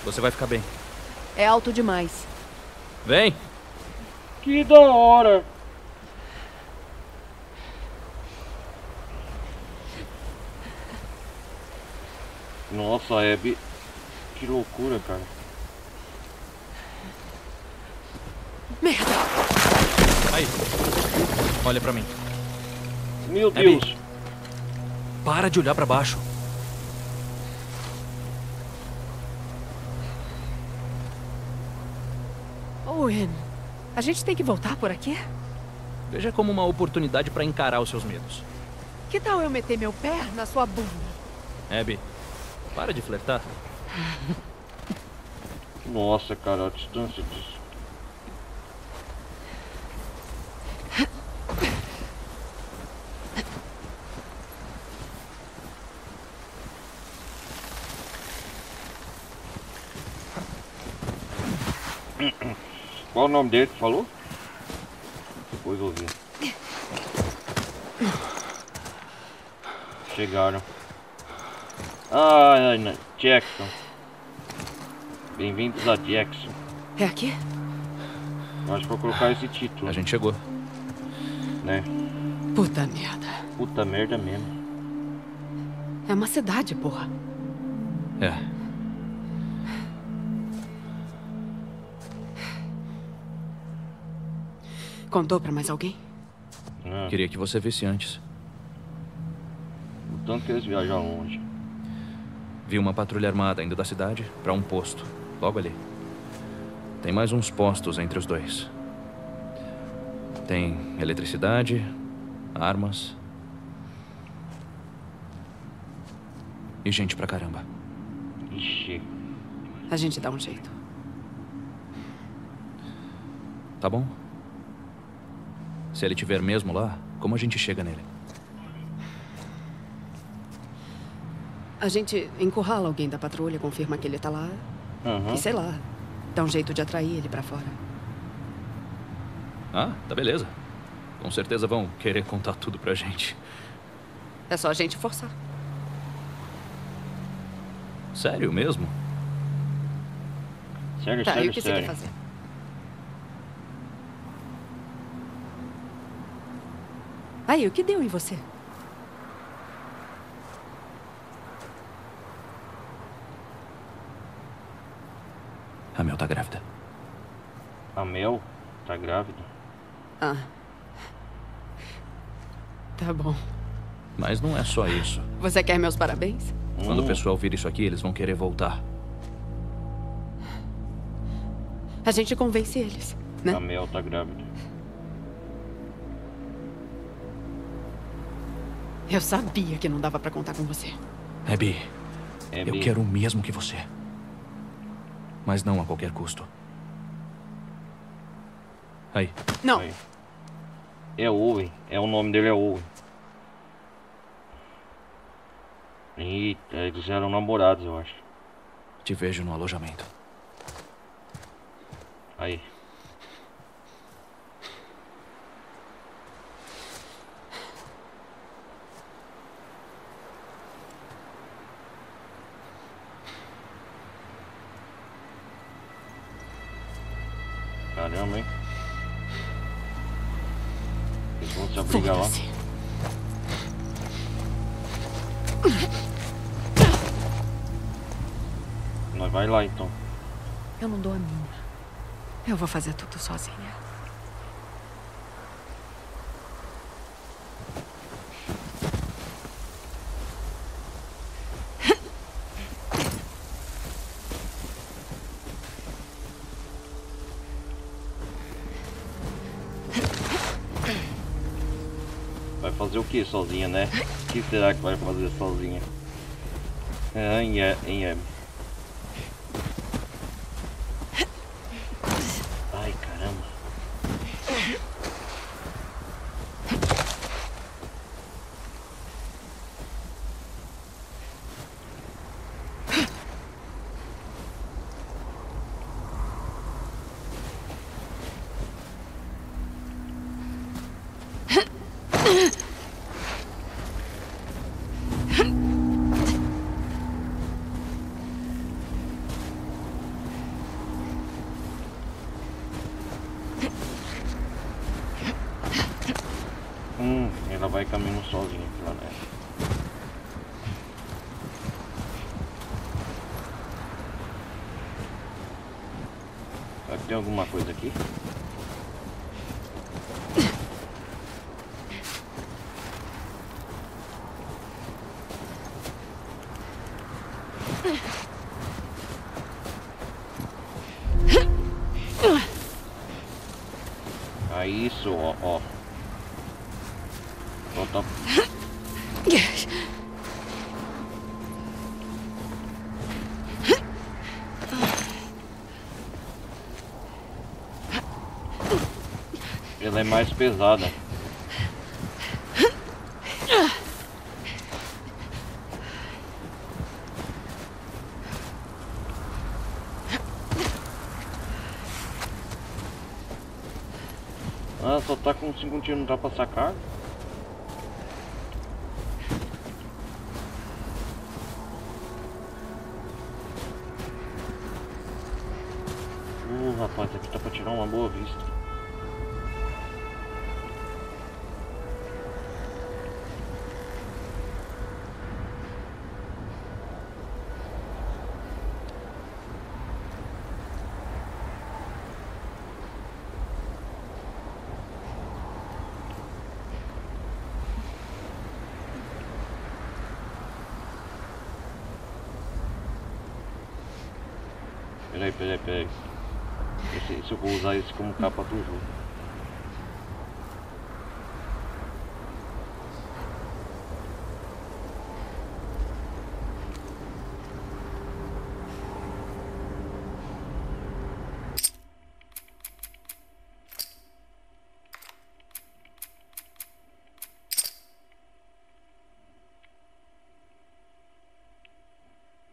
Você vai ficar bem. É alto demais. Vem! Que da hora! Nossa, Abby. Que loucura, cara. Merda! Aí. Olha pra mim. Meu Deus! Abby, para de olhar pra baixo. Owen, a gente tem que voltar por aqui? Veja como uma oportunidade pra encarar os seus medos. Que tal eu meter meu pé na sua bunda? Abby, para de flertar. Nossa, cara, a distância disso. Qual o nome dele que falou? Depois ouvi. Chegaram. Jackson. Bem-vindos a Jackson. É aqui? Eu acho que vou colocar esse título. A gente chegou. Né? Puta merda. Puta merda mesmo. É uma cidade, porra. É. Contou pra mais alguém? Queria que você visse antes. O tanto que eles viajam longe. Vi uma patrulha armada indo da cidade para um posto, logo ali. Tem mais uns postos entre os dois. Tem eletricidade, armas e gente pra caramba. Ixi. A gente dá um jeito. Tá bom? Se ele estiver mesmo lá, como a gente chega nele? A gente encurrala alguém da patrulha, confirma que ele tá lá. E sei lá, dá um jeito de atrair ele pra fora. Ah, tá beleza. Com certeza vão querer contar tudo pra gente. É só a gente forçar. Sério mesmo? Sério, tá, sério, e o que você quer fazer? Aí, o que deu em você? A Mel tá grávida. A Mel tá grávida? Ah. Tá bom. Mas não é só isso. Você quer meus parabéns? Quando o pessoal vir isso aqui, eles vão querer voltar. A gente convence eles, né? A Mel tá grávida. Eu sabia que não dava pra contar com você. Abby, eu quero o mesmo que você. Mas não a qualquer custo. Aí. Não. Aí. É Owen. O nome dele é Owen. Eita, eles eram namorados, eu acho. Te vejo no alojamento. Aí. Caramba, hein? Eles vão se abrigar lá. Nós vai lá então. Eu não dou a mínima. Eu vou fazer tudo sozinha. Vai fazer o que sozinha, né? O que será que vai fazer sozinha? Ai, caramba. Ela vai caminhando sozinha lá, né? Será que tem alguma coisa aqui? Ah, isso, ó. Volta. Ela é mais pesada. Ah, só tá com 5 tiros, não dá pra sacar? Rapaz, aqui tá pra tirar uma boa vista. Peraí. Se eu vou usar esse como capa do jogo.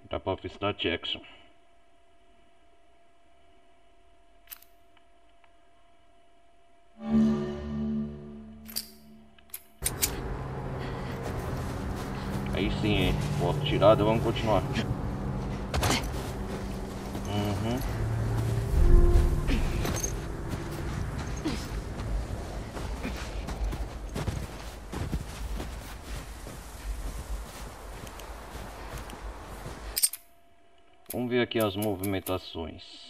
Dá pra oficiar Jackson. Aí sim, hein? Foto tirada, vamos continuar. Vamos ver aqui as movimentações.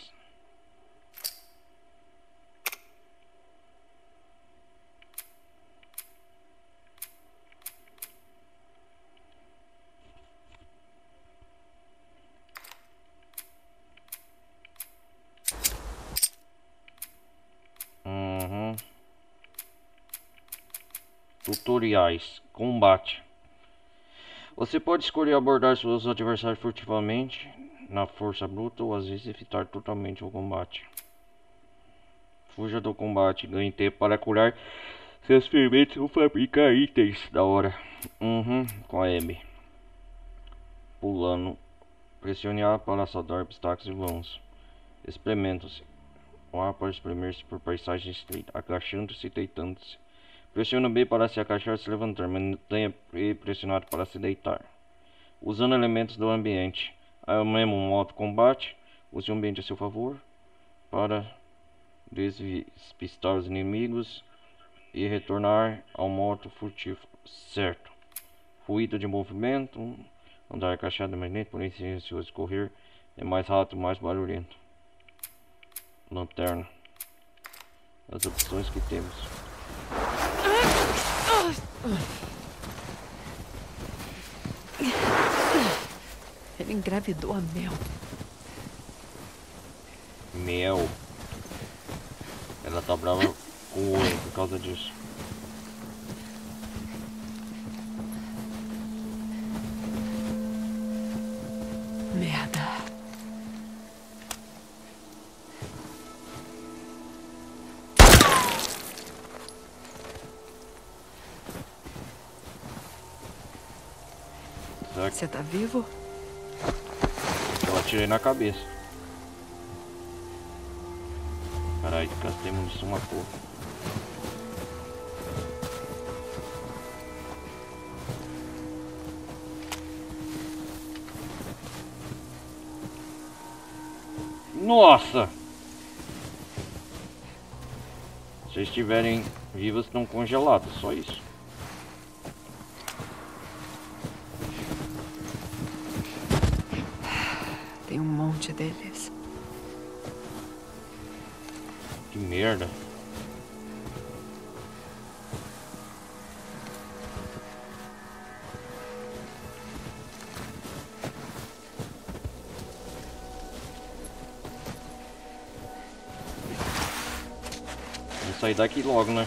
Tutoriais. Combate. Você pode escolher abordar seus adversários furtivamente na força bruta ou às vezes evitar totalmente o combate. Fuja do combate. Ganhe tempo para curar seus ferimentos ou fabricar itens. Da hora. Com a M. Pulando. Pressione A para saltar obstáculos e vãos. Experimente-se. O A para espremer-se por paisagem estreita. Agachando-se e deitando-se. Pressione B para se agachar e se levantar. Mantenha E pressionado para se deitar. Usando elementos do ambiente. É o mesmo modo combate. Use o ambiente a seu favor para despistar os inimigos e retornar ao modo furtivo. Certo. Ruído de movimento. Andar agachado é mais lento, porém silencioso. Correr é mais rápido, mais barulhento. Lanterna. As opções que temos. Ele engravidou a Mel. Mel. Ela tá brava com o Owen por causa disso. Merda. Você tá vivo? Eu atirei na cabeça. Caralho, gastei munição uma porra. Nossa! Se vocês estiverem vivos, estão congelados, só isso. Tem um monte deles. Que merda. Vamos sair daqui logo, né?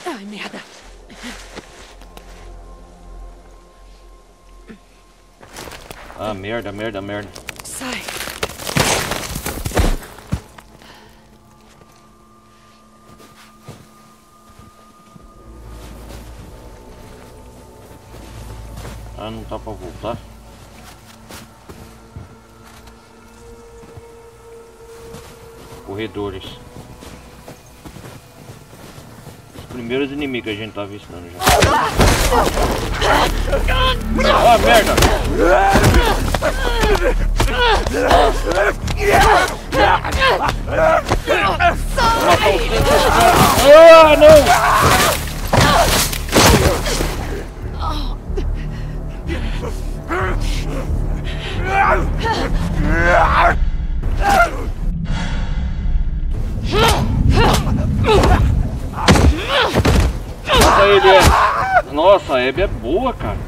Ai, merda. Ah, merda. Sai. Ah, não tá pra voltar. Corredores. Os primeiros inimigos que a gente tá avistando já. Ah, merda! Ah, não! Nossa, a Abby é boa, cara.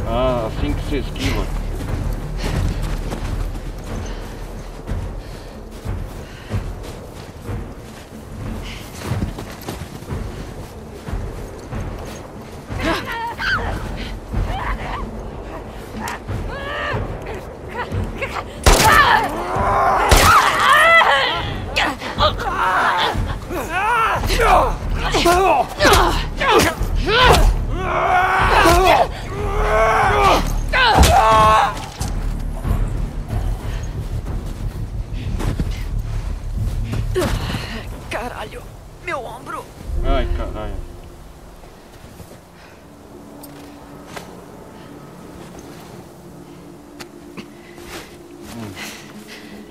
Ah, assim que você esquiva. Caralho, meu ombro. Ai, caralho.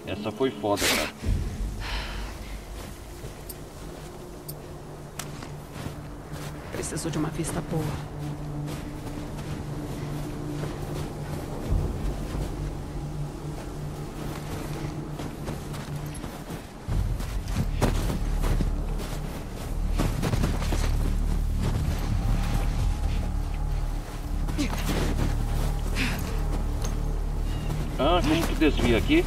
Essa foi foda, cara. Preciso de uma vista boa. Ah, como que desvia aqui?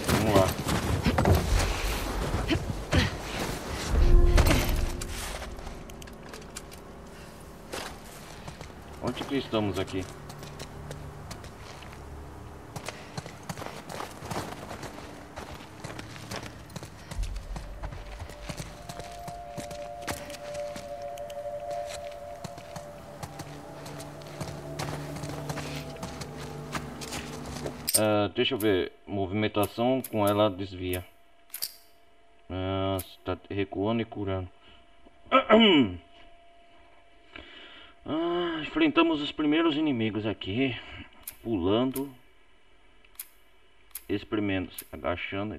Vamos lá. Onde que estamos aqui? Deixa eu ver. Movimentação com ela desvia. Está recuando e curando. Enfrentamos os primeiros inimigos aqui. Pulando. Espremendo, agachando.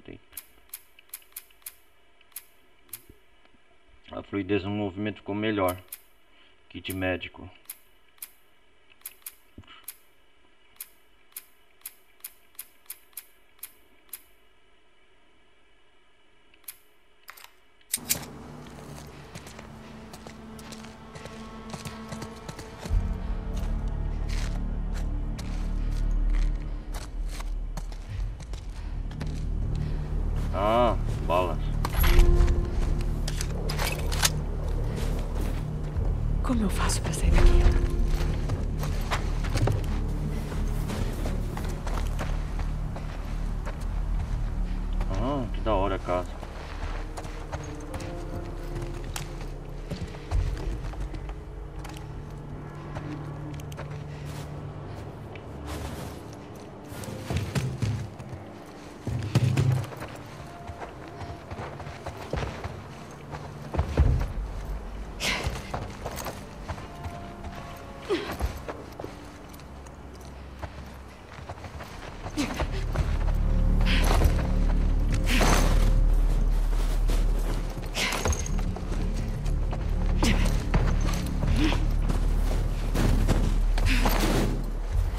A fluidez no movimento ficou melhor. Kit médico. Ah, balas. Como eu faço pra sair daqui? Ah, que da hora a casa.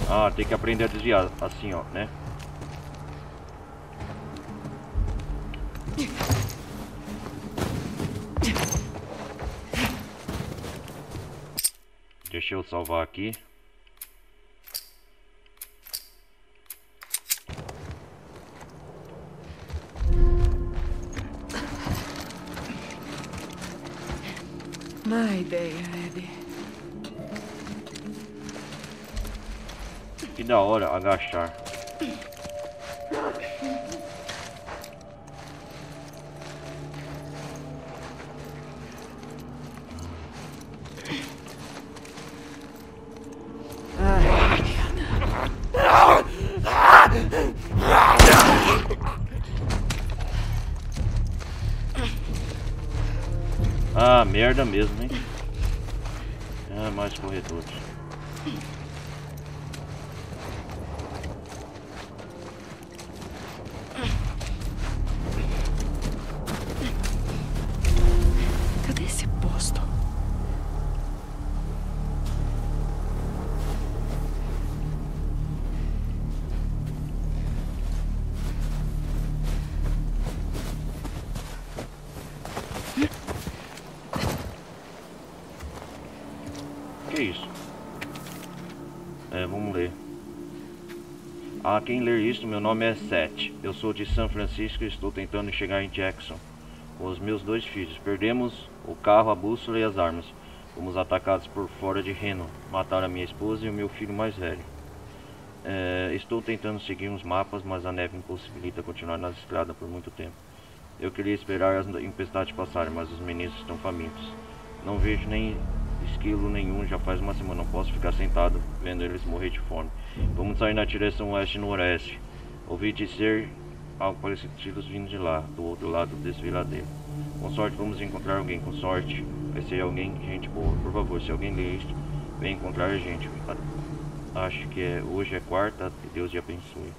Ah, tem que aprender a desviar, assim ó, né? Deixa eu salvar aqui. Má ideia, Eddie. Que da hora agachar. Ah, merda mesmo, hein? Ah, mais corredores. Cadê esse posto? Que isso? Vamos ler. A quem ler isso, meu nome é Seth. Eu sou de São Francisco e estou tentando chegar em Jackson com os meus 2 filhos. Perdemos o carro, a bússola e as armas. Fomos atacados por fora de Reno. Mataram a minha esposa e o meu filho mais velho. Estou tentando seguir uns mapas, mas a neve impossibilita continuar na estrada por muito tempo. Eu queria esperar as tempestades passarem, mas os meninos estão famintos. Não vejo nem esquilo nenhum, já faz uma semana. Não posso ficar sentado vendo eles morrer de fome. Vamos sair na direção oeste-noroeste. Ouvi dizer algo parecido tiros vindo de lá, do outro lado do desfiladeiro. Com sorte vamos encontrar alguém, com sorte vai ser alguém, gente boa. Por favor, se alguém ler isto, vem encontrar a gente. Acho que hoje é quarta, que Deus te abençoe.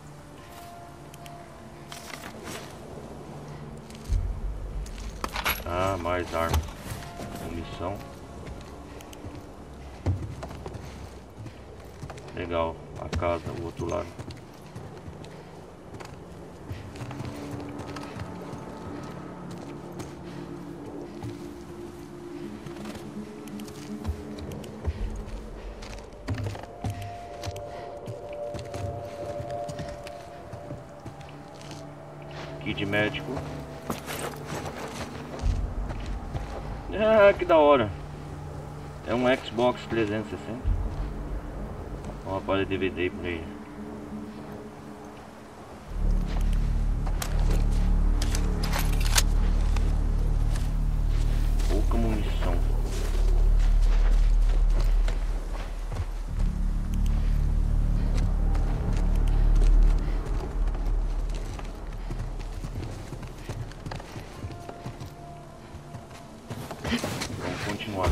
Ah, mais armas. Munição. Legal, a casa, o outro lado. Kit médico. Ah, que da hora. É um Xbox 360. Uma palha de DVD player. Pouca munição. Vamos continuar.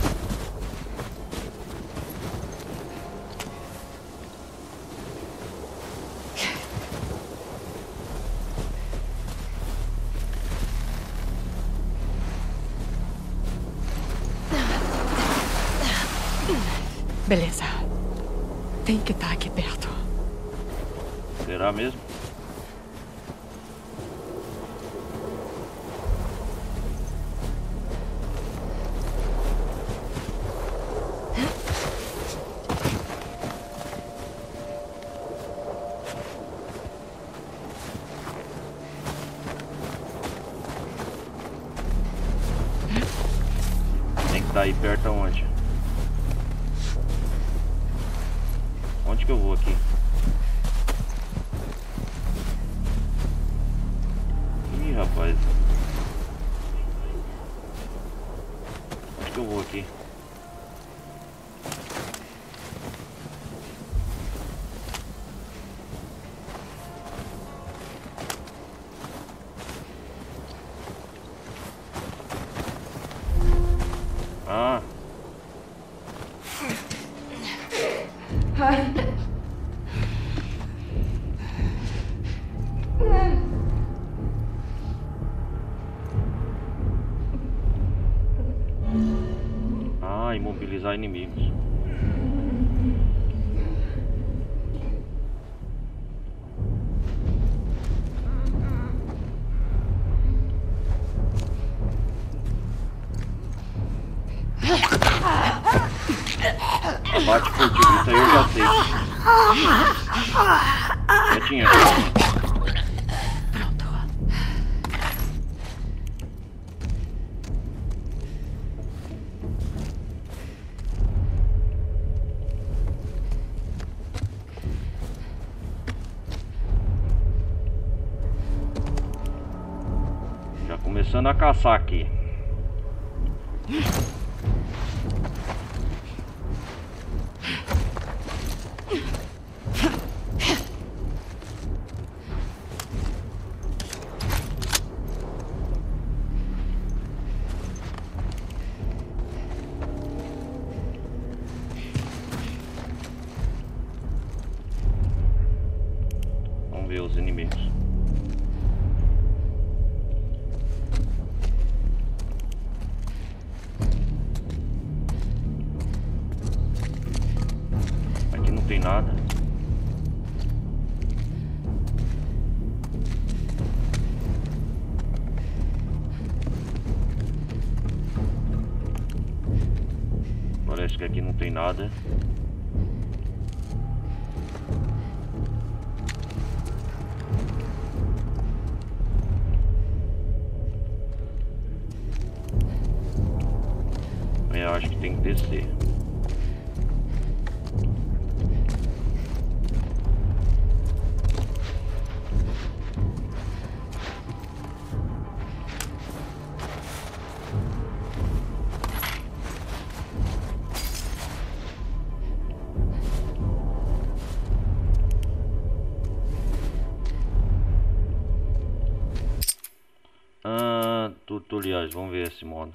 Beleza. Tem que estar aqui perto. Será mesmo? Tem que estar aí perto aonde? Onde que eu vou aqui? Ih, rapaz. Onde que eu vou aqui? Ah. Ah, imobilizar inimigos. Bate furtivo, isso aí eu já sei. Já tinha. Pronto. Já começando a caçar aqui. os inimigos. Aqui não tem nada. Parece que aqui não tem nada. Eu acho que tem que descer. Tutoriais, vamos ver esse modo.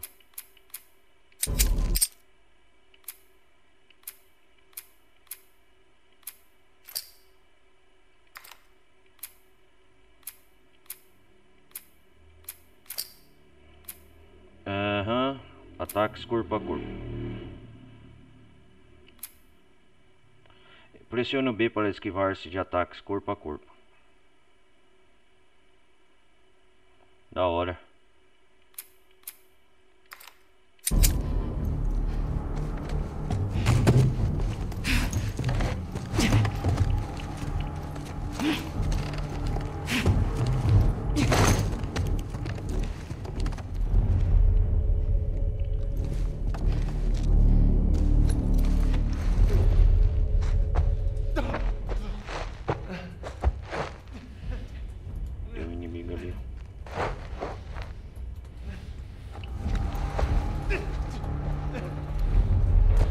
Ataques corpo a corpo. Pressione o B para esquivar-se de ataques corpo a corpo. Da hora.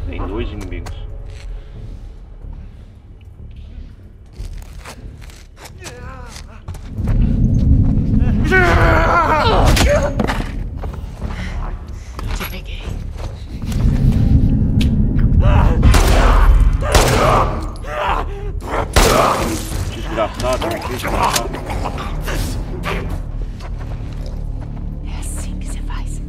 Tem dois inimigos. Te peguei. Desgraçado, desgraçado. É assim que você faz.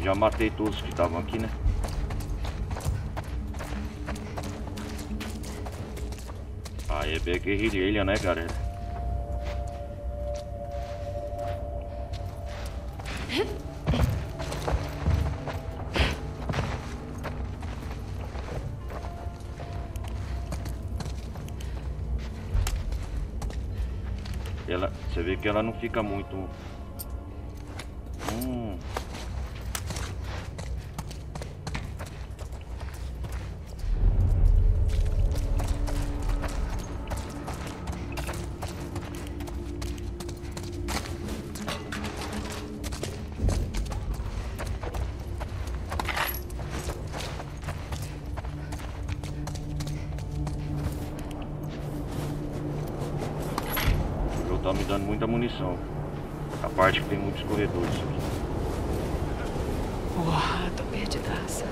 Já matei todos que estavam aqui, né? Aí é bem guerrilha, né, galera? Você vê que ela não fica muito... Tá me dando muita munição. A parte que tem muitos corredores aqui. Uau, tô perdidaça.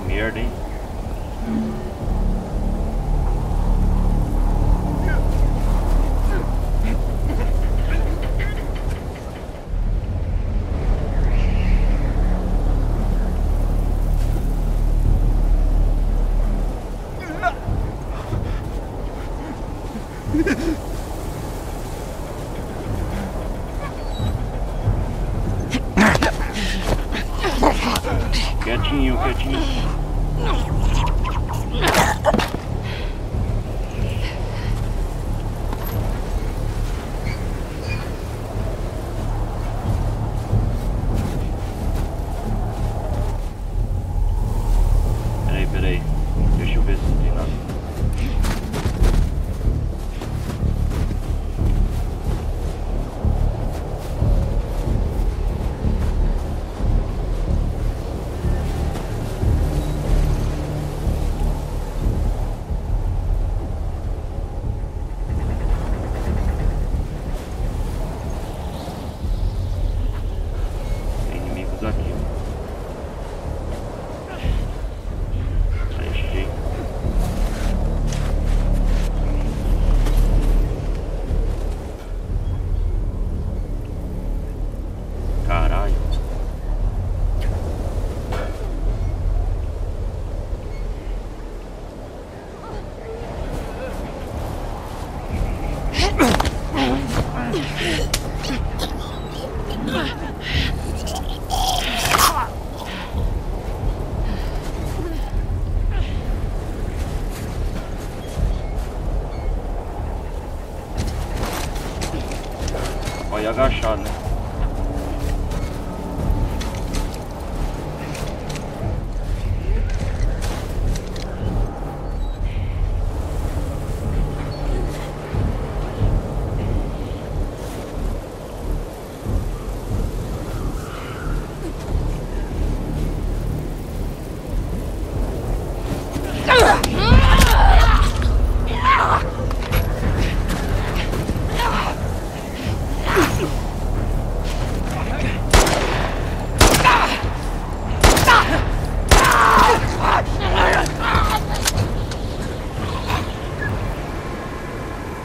Merda, hein? Quietinho, quietinho. Peraí. Deixa eu ver se não tem nada. Tem inimigos aqui. Caralho. Olha agachado, né?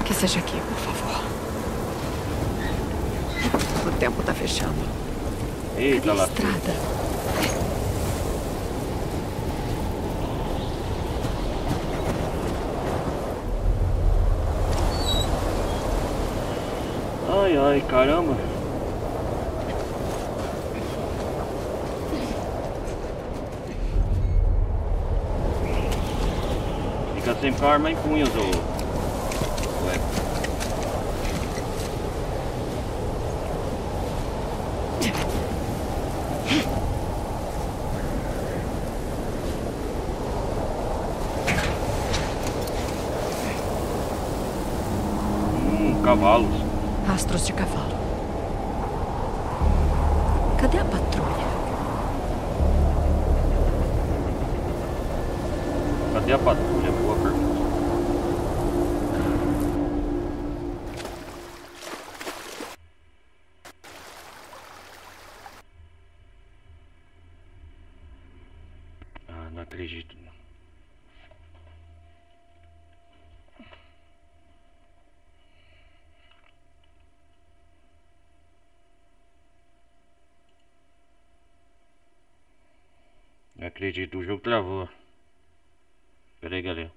Que seja aqui, por favor. O tempo tá fechando. Eita, lá. Estrada. Ai, caramba. Fica sempre com a arma em punhos, ô. Cavalos. Rastros de cavalo. Cadê a patrulha? Cadê a patrulha? Boa pergunta. Ah, não acredito. Não acredito, o jogo travou. Pera aí, galera.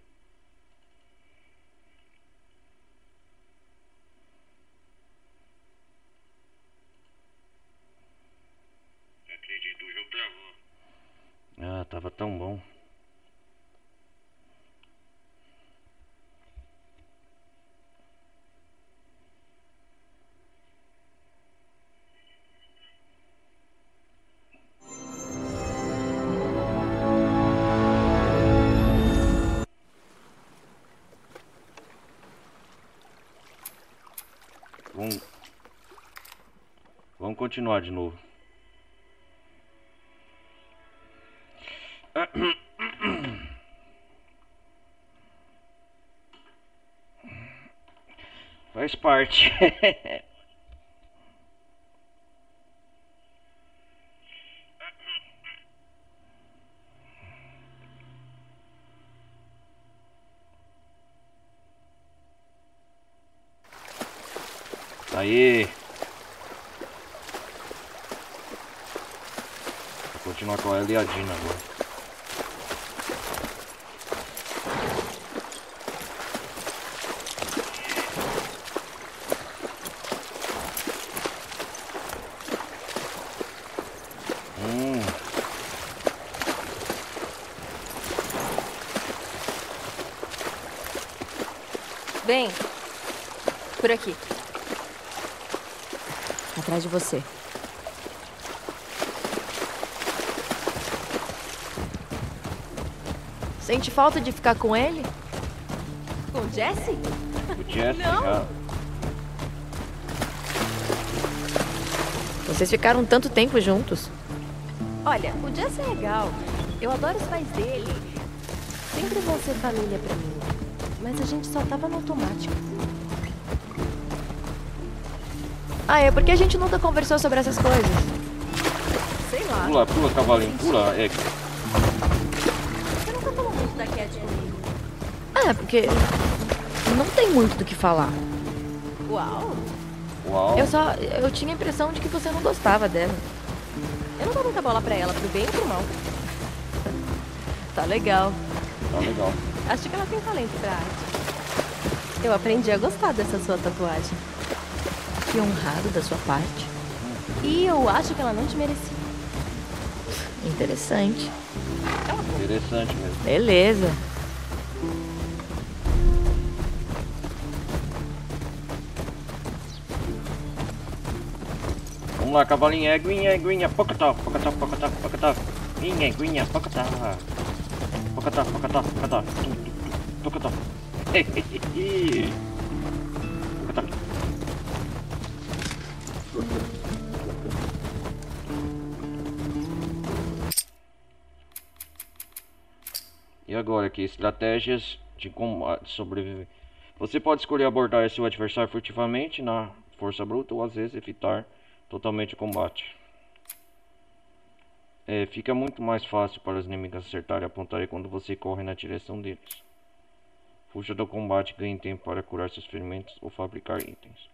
Não acredito, o jogo travou. Ah, tava tão bom. Vamos continuar de novo. Faz parte. Aí. Vou continuar com a Eliadina agora. Vem. Por aqui. Atrás de você. Sente falta de ficar com ele? Com o Jesse? O Jesse, Não. já. Vocês ficaram tanto tempo juntos. Olha, o Jesse é legal. Eu adoro os pais dele. Sempre vão ser família pra mim. Mas a gente só tava no automático. Ah, é porque a gente nunca conversou sobre essas coisas. Sei lá. Pula, pula, cavalinho, pula. É. Você nunca falou muito da Cat comigo. Ah, é porque não tem muito do que falar. Uau. Uau. Eu tinha a impressão de que você não gostava dela. Eu não dou muita bola pra ela, pro bem ou pro mal. Tá legal. Tá legal. Acho que ela tem talento pra arte. Eu aprendi a gostar dessa sua tatuagem. Que honrado da sua parte. E eu acho que ela não te merecia. Interessante. Interessante mesmo. Beleza. Vamos lá, cavalinho. Aguinha, aguinha. Pocotó, pocotó, pocotó, pocotó. Aguinha, aguinha, pocotó. Pocotó, pocotó, pocotó. Pocotó. Pocotó. E agora aqui, estratégias de combate, sobreviver. Você pode escolher abordar seu adversário furtivamente na força bruta ou às vezes evitar totalmente o combate. Fica muito mais fácil para os inimigos acertarem e apontarem quando você corre na direção deles. Fuja do combate e ganhe tempo para curar seus ferimentos ou fabricar itens.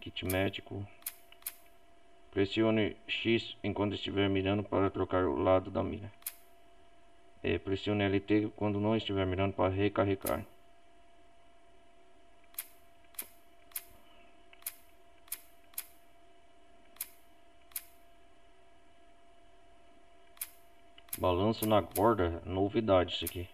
Kit médico. Pressione X enquanto estiver mirando para trocar o lado da mira. Pressione LT quando não estiver mirando para recarregar. Balanço na corda, novidade isso aqui.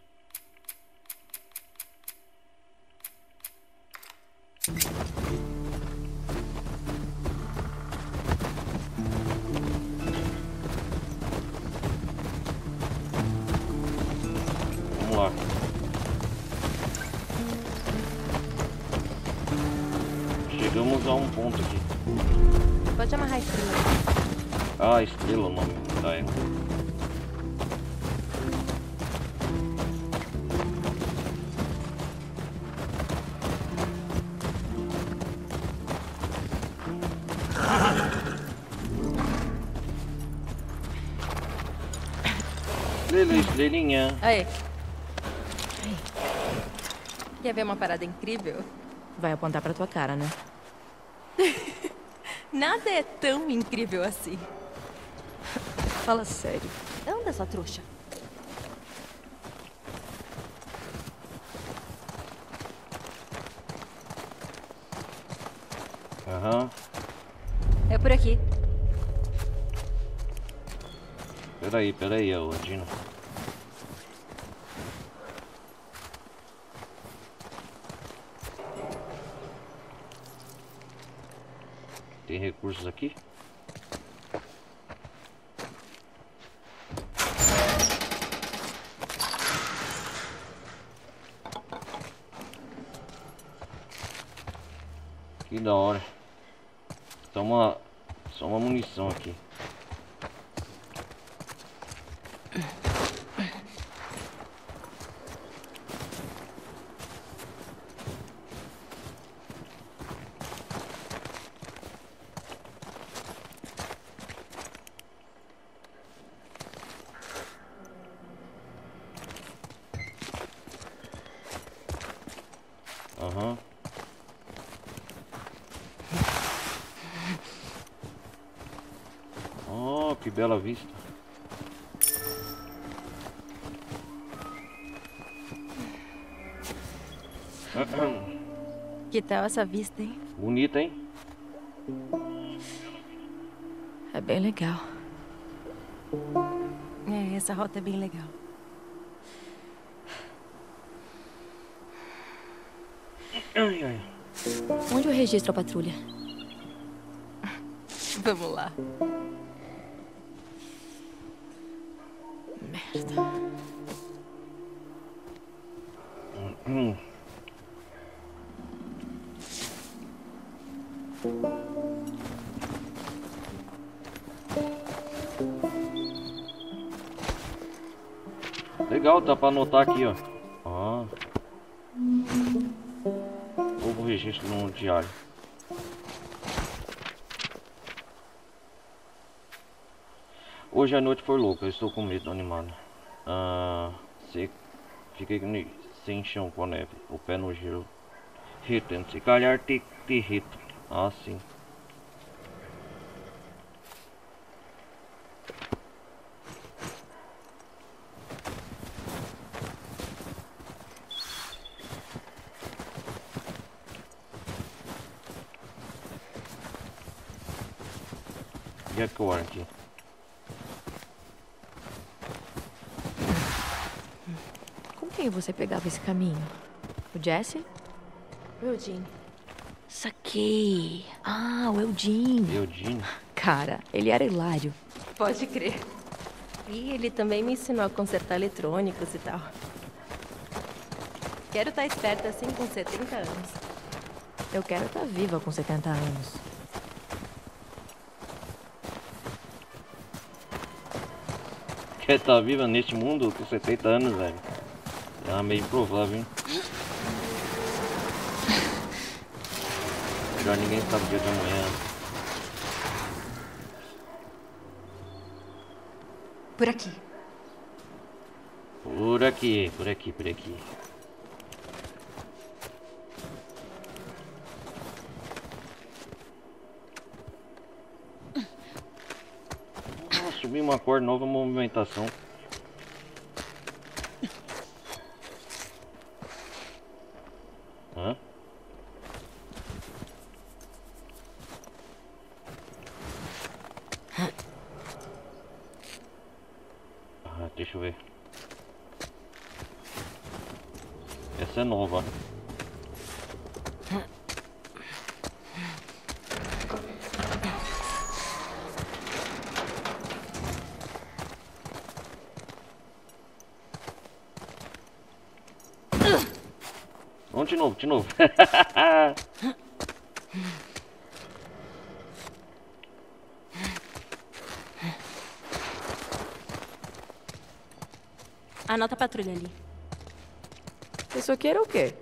Vamos lá. Chegamos a um ponto aqui. Pode amarrar a estrela. Ah, estrela o nome da ela. Estrelinha. Aí. Quer ver uma parada incrível? Vai apontar pra tua cara, né? Nada é tão incrível assim. Fala sério. Anda, sua trouxa. É por aqui. Peraí, Odino. Tem recursos aqui? Que da hora. Só uma munição aqui. Oh, que bela vista. Que tal essa vista, hein? Bonita, hein? É bem legal. Essa rota é bem legal. Ai, ai. Onde eu registro a patrulha? Vamos lá. Merda. Legal, dá pra anotar aqui, ó. Ah. Novo registro no diário. Hoje a noite foi louca, eu estou com medo animado. Fiquei sem chão com a neve, o pé no gelo. Retendo, se calhar te reto. Ah, sim. E agora aqui? Com quem você pegava esse caminho? O Jesse? O Eugene. Saquei. Ah, o Eugene. Eugene? Cara, ele era hilário. Pode crer. E ele também me ensinou a consertar eletrônicos e tal. Quero estar esperta assim com 70 anos. Eu quero estar viva com 70 anos. Quer estar viva neste mundo com 70 anos, velho? É meio improvável, hein? Melhor ninguém sabe o dia de amanhã. Por aqui. Por aqui, por aqui, por aqui. Subir uma cor, nova movimentação. Hã? Deixa eu ver. Essa é nova. Vamos de novo, de novo. Anota a patrulha ali. Isso aqui era o quê?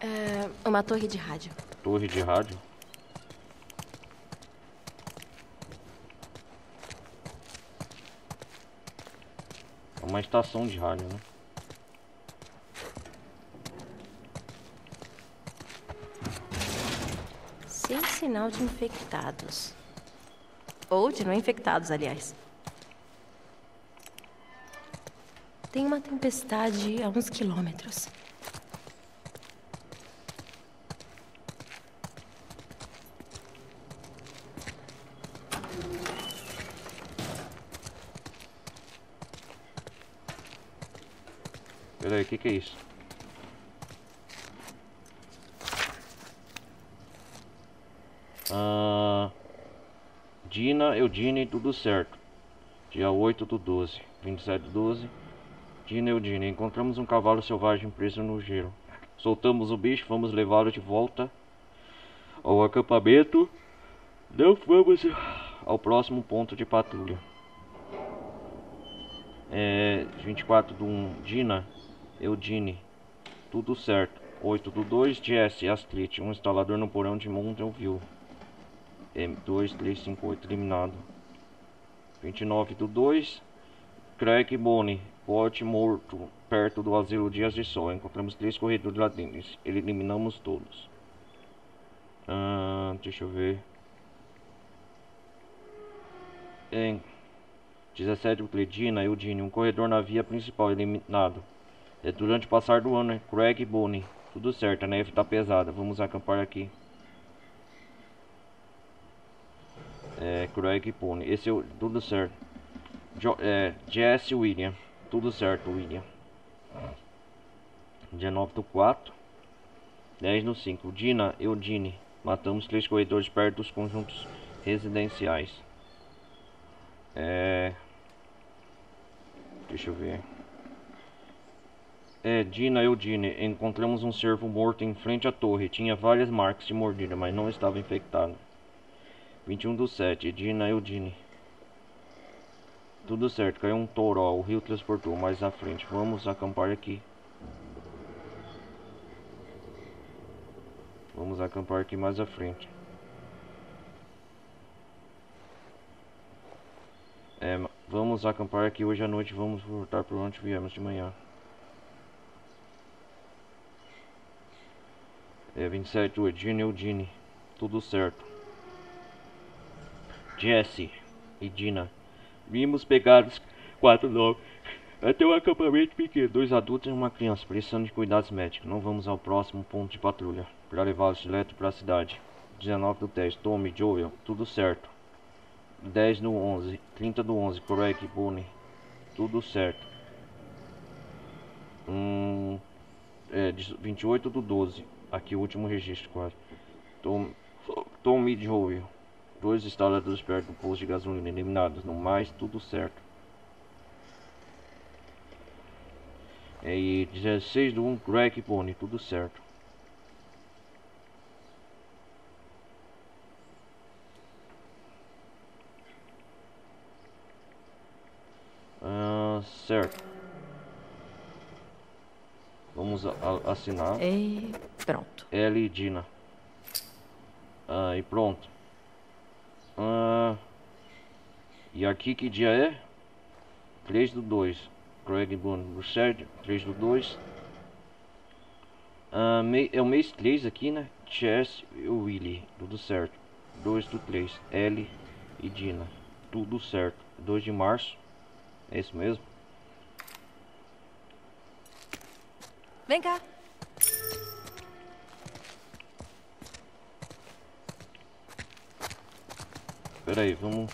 É uma torre de rádio. Torre de rádio? É uma estação de rádio, né? Sem sinal de infectados. Ou de não infectados, aliás. Tem uma tempestade a uns quilômetros. Peraí, o que é isso? Dina, Eugene, tudo certo. Dia 8/12, 27/12. Dina, Eugene, encontramos um cavalo selvagem preso no gelo. Soltamos o bicho, vamos levá-lo de volta ao acampamento. Não vamos ao próximo ponto de patrulha. 24/1, Dina, Eugene, tudo certo. 8/2, Jesse, Astrid, um instalador no porão de Mountain View. 2358, eliminado. 29/2, Craig Bonnie, pote morto perto do asilo Dias de Sol. Encontramos 3 corredores lá dentro. Eliminamos todos. Deixa eu ver. 17/3, Dina, Eugene, um corredor na via principal, eliminado. Durante o passar do ano, Craig Bonnie, tudo certo, a neve tá pesada, vamos acampar aqui. Craig Bonnie, esse é tudo certo. Jesse, William, tudo certo, William. Dia 9/4, 10 no 5. Dina, Eudine. Matamos 3 corredores perto dos conjuntos residenciais. Deixa eu ver. Dina, Eudine. Encontramos um cervo morto em frente à torre. Tinha várias marcas de mordida, mas não estava infectado. 21 do 7. Dina, Eudine. Tudo certo, caiu um toró. O rio transportou mais à frente. Vamos acampar aqui. Vamos acampar aqui mais à frente. Vamos acampar aqui hoje à noite. Vamos voltar por onde viemos de manhã. 27, Edine, Eudine. Tudo certo. Jesse e Dina. Vimos pegados 4 novos. Até um acampamento pequeno. 2 adultos e uma criança, precisando de cuidados médicos. Não vamos ao próximo ponto de patrulha para levá-los direto para a cidade. 19 do 10. Tommy, Joel. Tudo certo. 10 do 11. 30 do 11. Craig, Bonnie. Tudo certo. 28 do 12. Aqui o último registro quase. Tommy, Joel. 2 instaladores perto do posto de gasolina eliminados. No mais, tudo certo. E 16 do 1. Greg, Bonnie. Tudo certo. Certo. Vamos assinar. E pronto. L e Dina. E pronto. E aqui que dia é? 3 do 2. Craig, Bonnie, Sérgio. 3 do 2. É o mês 3 aqui, né? Chess e Willy. Tudo certo. 2 do 3. L e Dina. Tudo certo. 2 de março. É isso mesmo? Vem cá. Espera aí, vamos...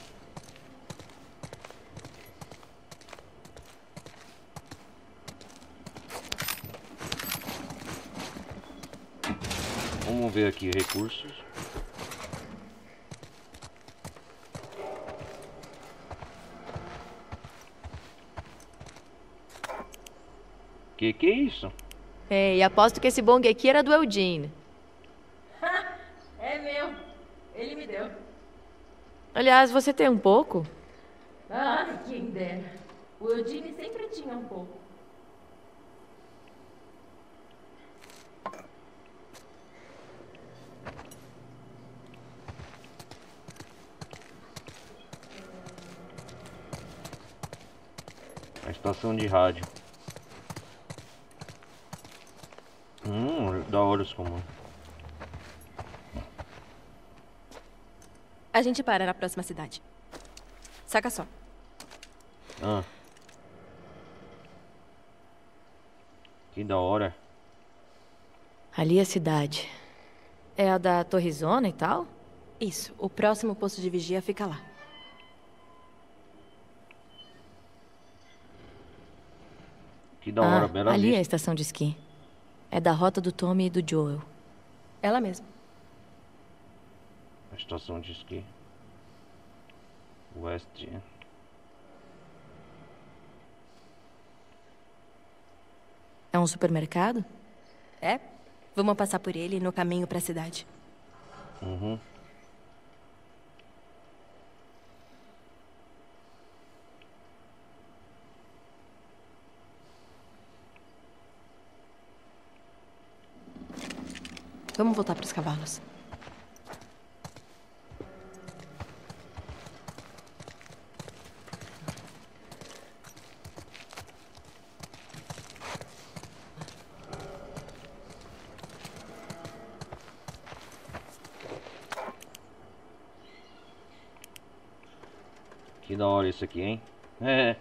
Vamos ver aqui recursos. Que é isso? Ei, aposto que esse bong aqui era do Eudine. É meu. Ele me deu. Aliás, você tem um pouco? Ah, quem dera. O Eudine sempre tinha um pouco. A estação de rádio. Da hora os comandos. A gente para na próxima cidade. Saca só. Que da hora. Ali é a cidade. É a da Torrezona e tal? Isso. O próximo posto de vigia fica lá. Que da hora, Bela ali Vista. é a estação de esqui. É da rota do Tommy e do Joel. Ela mesma. A estação de esqui. West. É um supermercado? É. Vamos passar por ele no caminho pra cidade. Vamos voltar pros cavalos. Que da hora isso aqui, hein? É.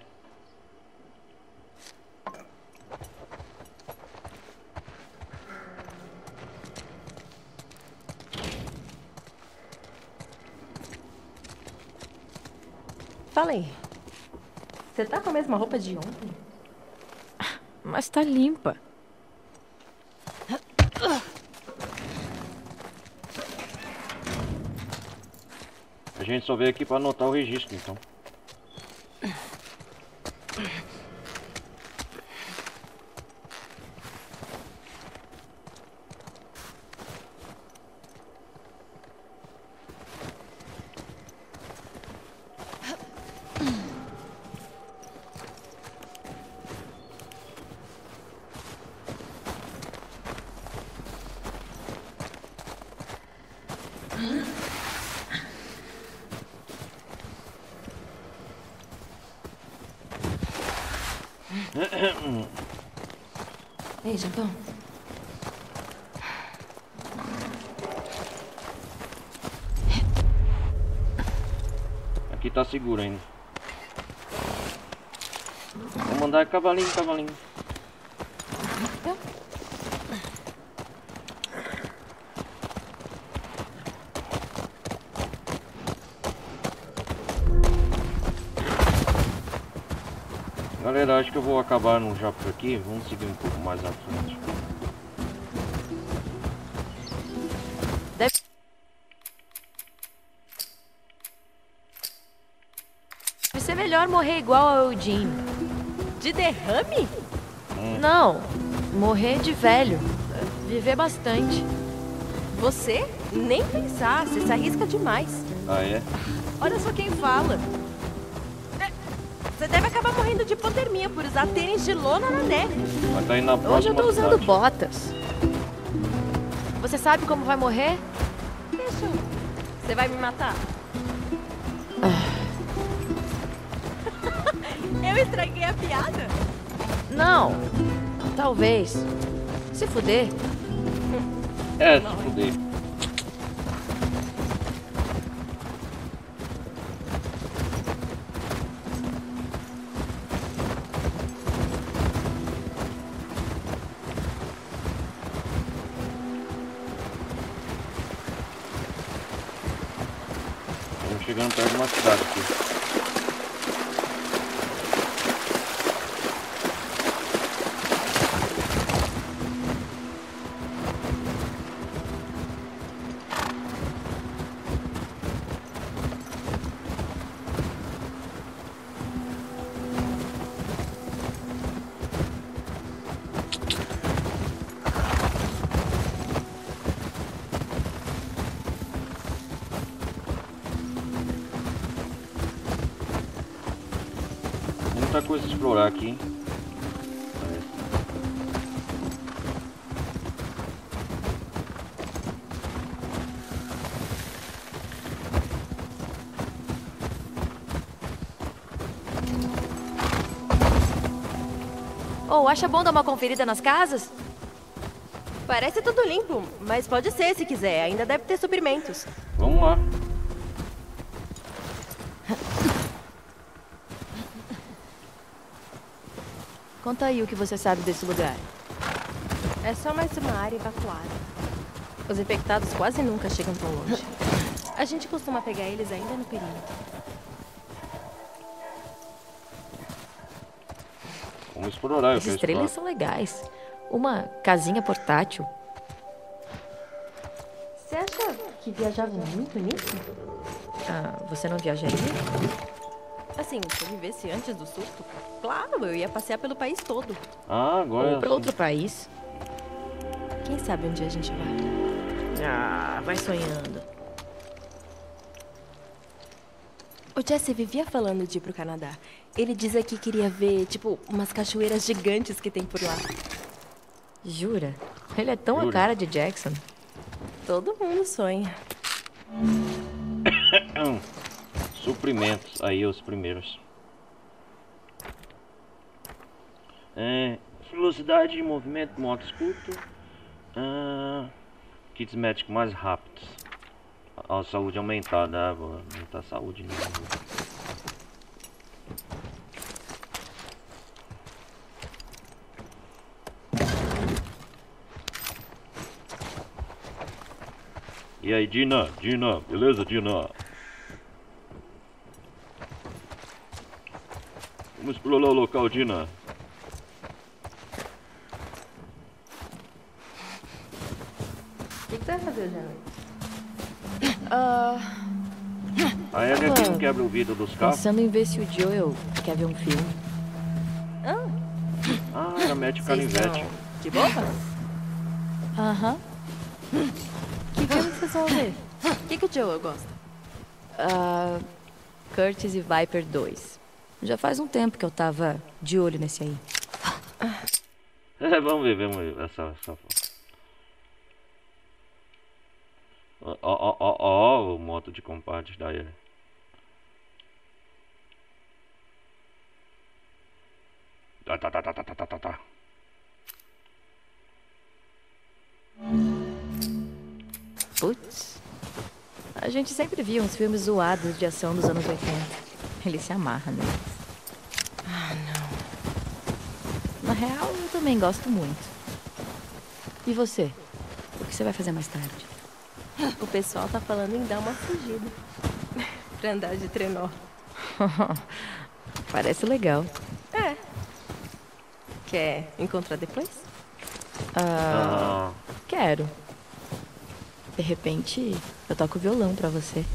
Fala aí. Você tá com a mesma roupa de ontem? Mas tá limpa. gente só veio aqui pra anotar o registro, então. Ei, Japão. Aqui tá seguro ainda. Vou mandar cavalinho, cavalinho. Galera, acho que eu vou acabar já por aqui. Vamos seguir um pouco mais à frente. Deve ser melhor morrer igual ao Eugene. De derrame? Não, morrer de velho. Viver bastante. Você? Nem pensar, você se arrisca demais. Ah, é? Olha só quem fala. Você deve acabar morrendo de hipotermia por usar tênis de lona na neve. Mas tá indo na próxima Hoje eu tô usando cidade. botas. Você sabe como vai morrer? Deixa eu... Você vai me matar? Eu estraguei a piada? Não. Talvez. Se fuder. É, se fuder. Estamos chegando perto de uma cidade aqui. Muita coisa a explorar aqui, hein? Ou acha bom dar uma conferida nas casas? Parece tudo limpo, mas pode ser se quiser. Ainda deve ter suprimentos. Vamos lá. Conta aí o que você sabe desse lugar. É só mais uma área evacuada. Os infectados quase nunca chegam tão longe. A gente costuma pegar eles ainda no perímetro. Vamos explorar. As estrelas são legais. Uma casinha portátil. Você acha que viajava muito nisso? Ah, você não viajaria? Assim, se eu vivesse antes do surto, claro, eu ia passear pelo país todo. Ah, agora... Ou pra outro país. Quem sabe onde a gente vai? Ah, vai sonhando. O Jesse vivia falando de ir pro Canadá. Ele dizia que queria ver, tipo, umas cachoeiras gigantes que tem por lá. Jura? Ele é tão a cara de Jackson. Todo mundo sonha. Suprimentos, aí os primeiros. Velocidade de movimento, moto escuto. Kits médicos mais rápidos. A saúde aumentada, vou aumentar a saúde. E aí, Dina, beleza, Dina? Vamos explorar o local, Dina. O que você vai fazer hoje à noite? A Ellie aqui não quebra o vidro dos carros. Pensando em ver se o Joel quer ver um filme. Ah, ela mete canivete. De boa? Aham. Que filme vocês vão ver? O que o Joel gosta? Curtis e Viper 2. Já faz um tempo que eu tava de olho nesse aí. Vamos ver essa foto. Ó, o moto de compadre da Ellie. Tá. Putz. A gente sempre via uns filmes zoados de ação dos anos 80. Ele se amarra neles. Não. Na real, eu também gosto muito. E você? O que você vai fazer mais tarde? O pessoal tá falando em dar uma fugida. Pra andar de trenó. Parece legal. É. Quer encontrar depois? Quero. De repente, eu toco violão pra você.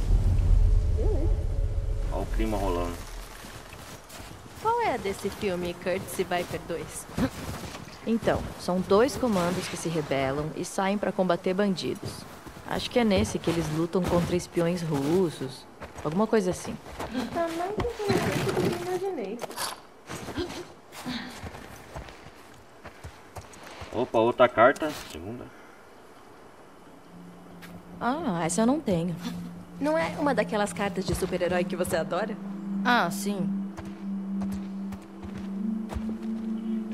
Olha o clima rolando. Qual é a desse filme, Curtis e Viper 2? Então, são 2 comandos que se rebelam e saem pra combater bandidos. Acho que é nesse que eles lutam contra espiões russos. Alguma coisa assim. Tá mais interessante do que imaginei. Opa, outra carta. Segunda. Essa eu não tenho. Não é uma daquelas cartas de super-herói que você adora? Sim.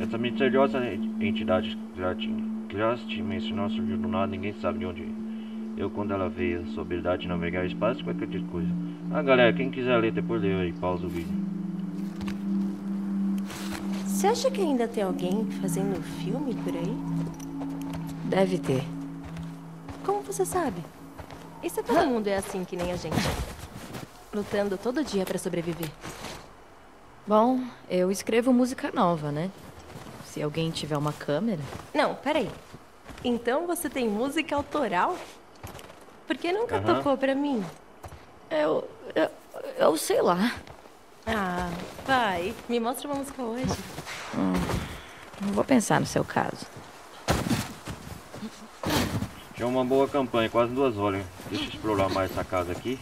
Essa misteriosa entidade transdimensional surgiu do nada, ninguém sabe de onde eu quando ela veio. Sua habilidade de navegar espaço, qualquer coisa. Galera, quem quiser ler, depois lê aí, pausa o vídeo. Você acha que ainda tem alguém fazendo filme por aí? Deve ter. Como você sabe? E se todo mundo é assim que nem a gente? Lutando todo dia pra sobreviver. Bom, eu escrevo música nova, né? Se alguém tiver uma câmera... Não, peraí. Então você tem música autoral? Por que nunca tocou pra mim? Eu sei lá. Vai. Me mostra uma música hoje. Vou pensar no seu caso. Já é uma boa campanha, quase 2 horas. Deixa eu explorar mais essa casa aqui.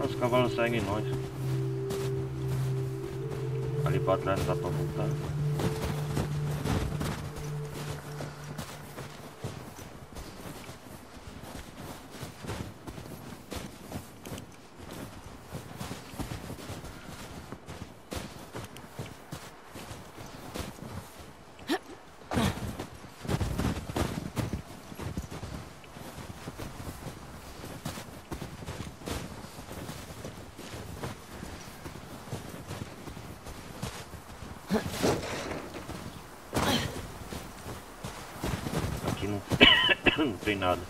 Os cavalos seguem nós. Ali pra trás não dá pra voltar. Aqui não tem nada.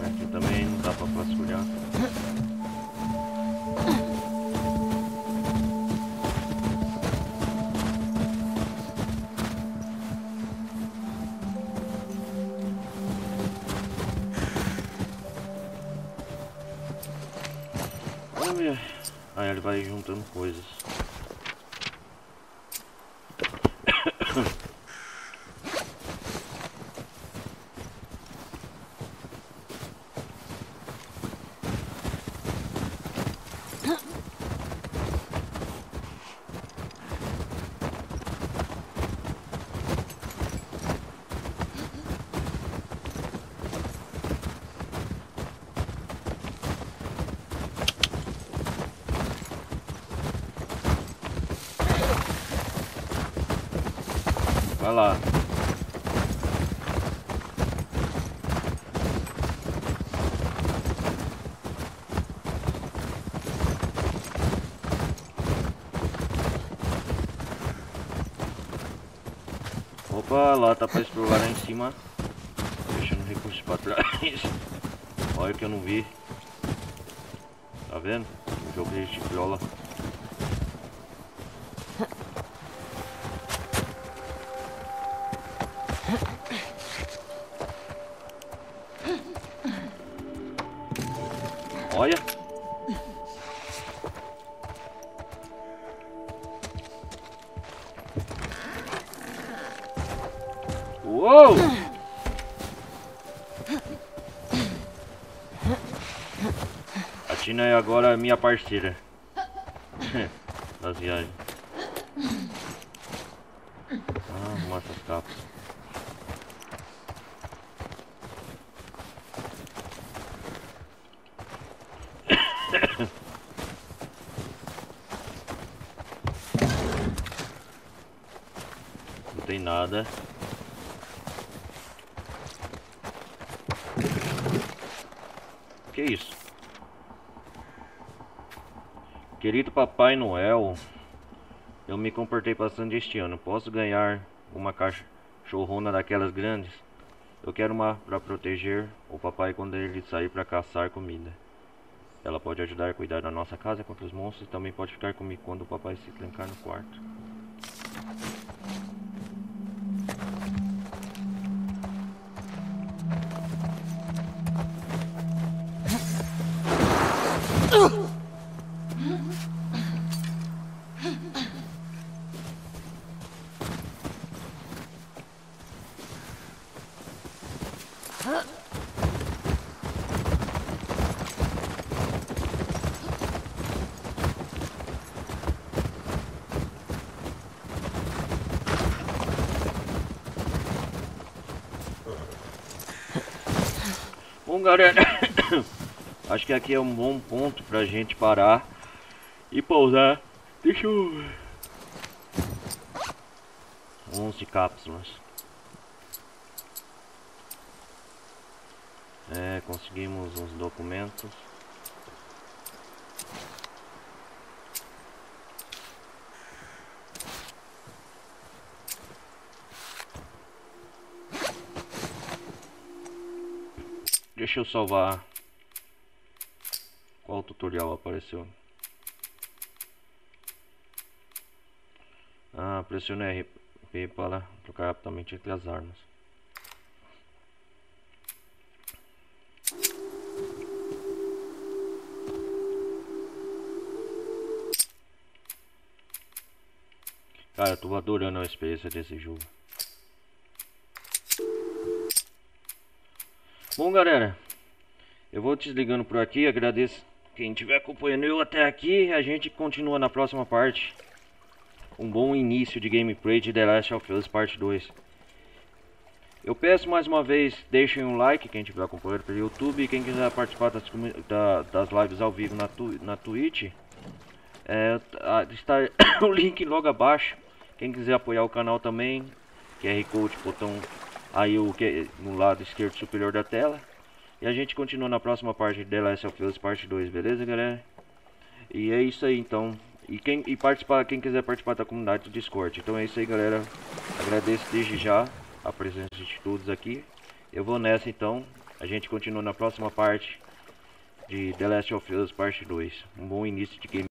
Aqui também não dá pra vasculhar. Aí ele vai juntando coisas. Vai lá. Opa, lá tá pra explorar lá em cima. Deixando recursos pra trás. Olha que eu não vi. Tá vendo? O jogo de viola. Olha. Uou! A Tina é agora minha parceira das viagens. Arrumar essas capas. Não tem nada. Que isso? Querido Papai Noel, eu me comportei bastante este ano. Posso ganhar uma cachorrona daquelas grandes? Eu quero uma para proteger o papai quando ele sair para caçar comida. Ela pode ajudar a cuidar da nossa casa contra os monstros e também pode ficar comigo quando o papai se trancar no quarto. Bom, galera, acho que aqui é um bom ponto pra gente parar e pousar. Deixa eu... 11 cápsulas. Conseguimos uns documentos. Deixa eu salvar. Qual tutorial apareceu? Pressione R para trocar rapidamente entre as armas. Cara, eu tô adorando a experiência desse jogo. Bom, galera, eu vou desligando por aqui. Agradeço quem estiver acompanhando eu até aqui. A gente continua na próxima parte. Um bom início de gameplay de The Last of Us Parte 2. Eu peço mais uma vez, deixem um like quem estiver acompanhando pelo YouTube. E quem quiser participar das lives ao vivo na Twitch, está o link logo abaixo. Quem quiser apoiar o canal também, QR Code, botão aí no lado esquerdo superior da tela. E a gente continua na próxima parte de The Last of Us Parte 2, beleza, galera? E é isso aí, então. Quem quiser participar da comunidade do Discord. Então é isso aí, galera. Agradeço desde já a presença de todos aqui. Eu vou nessa, então. A gente continua na próxima parte de The Last of Us Parte 2. Um bom início de game.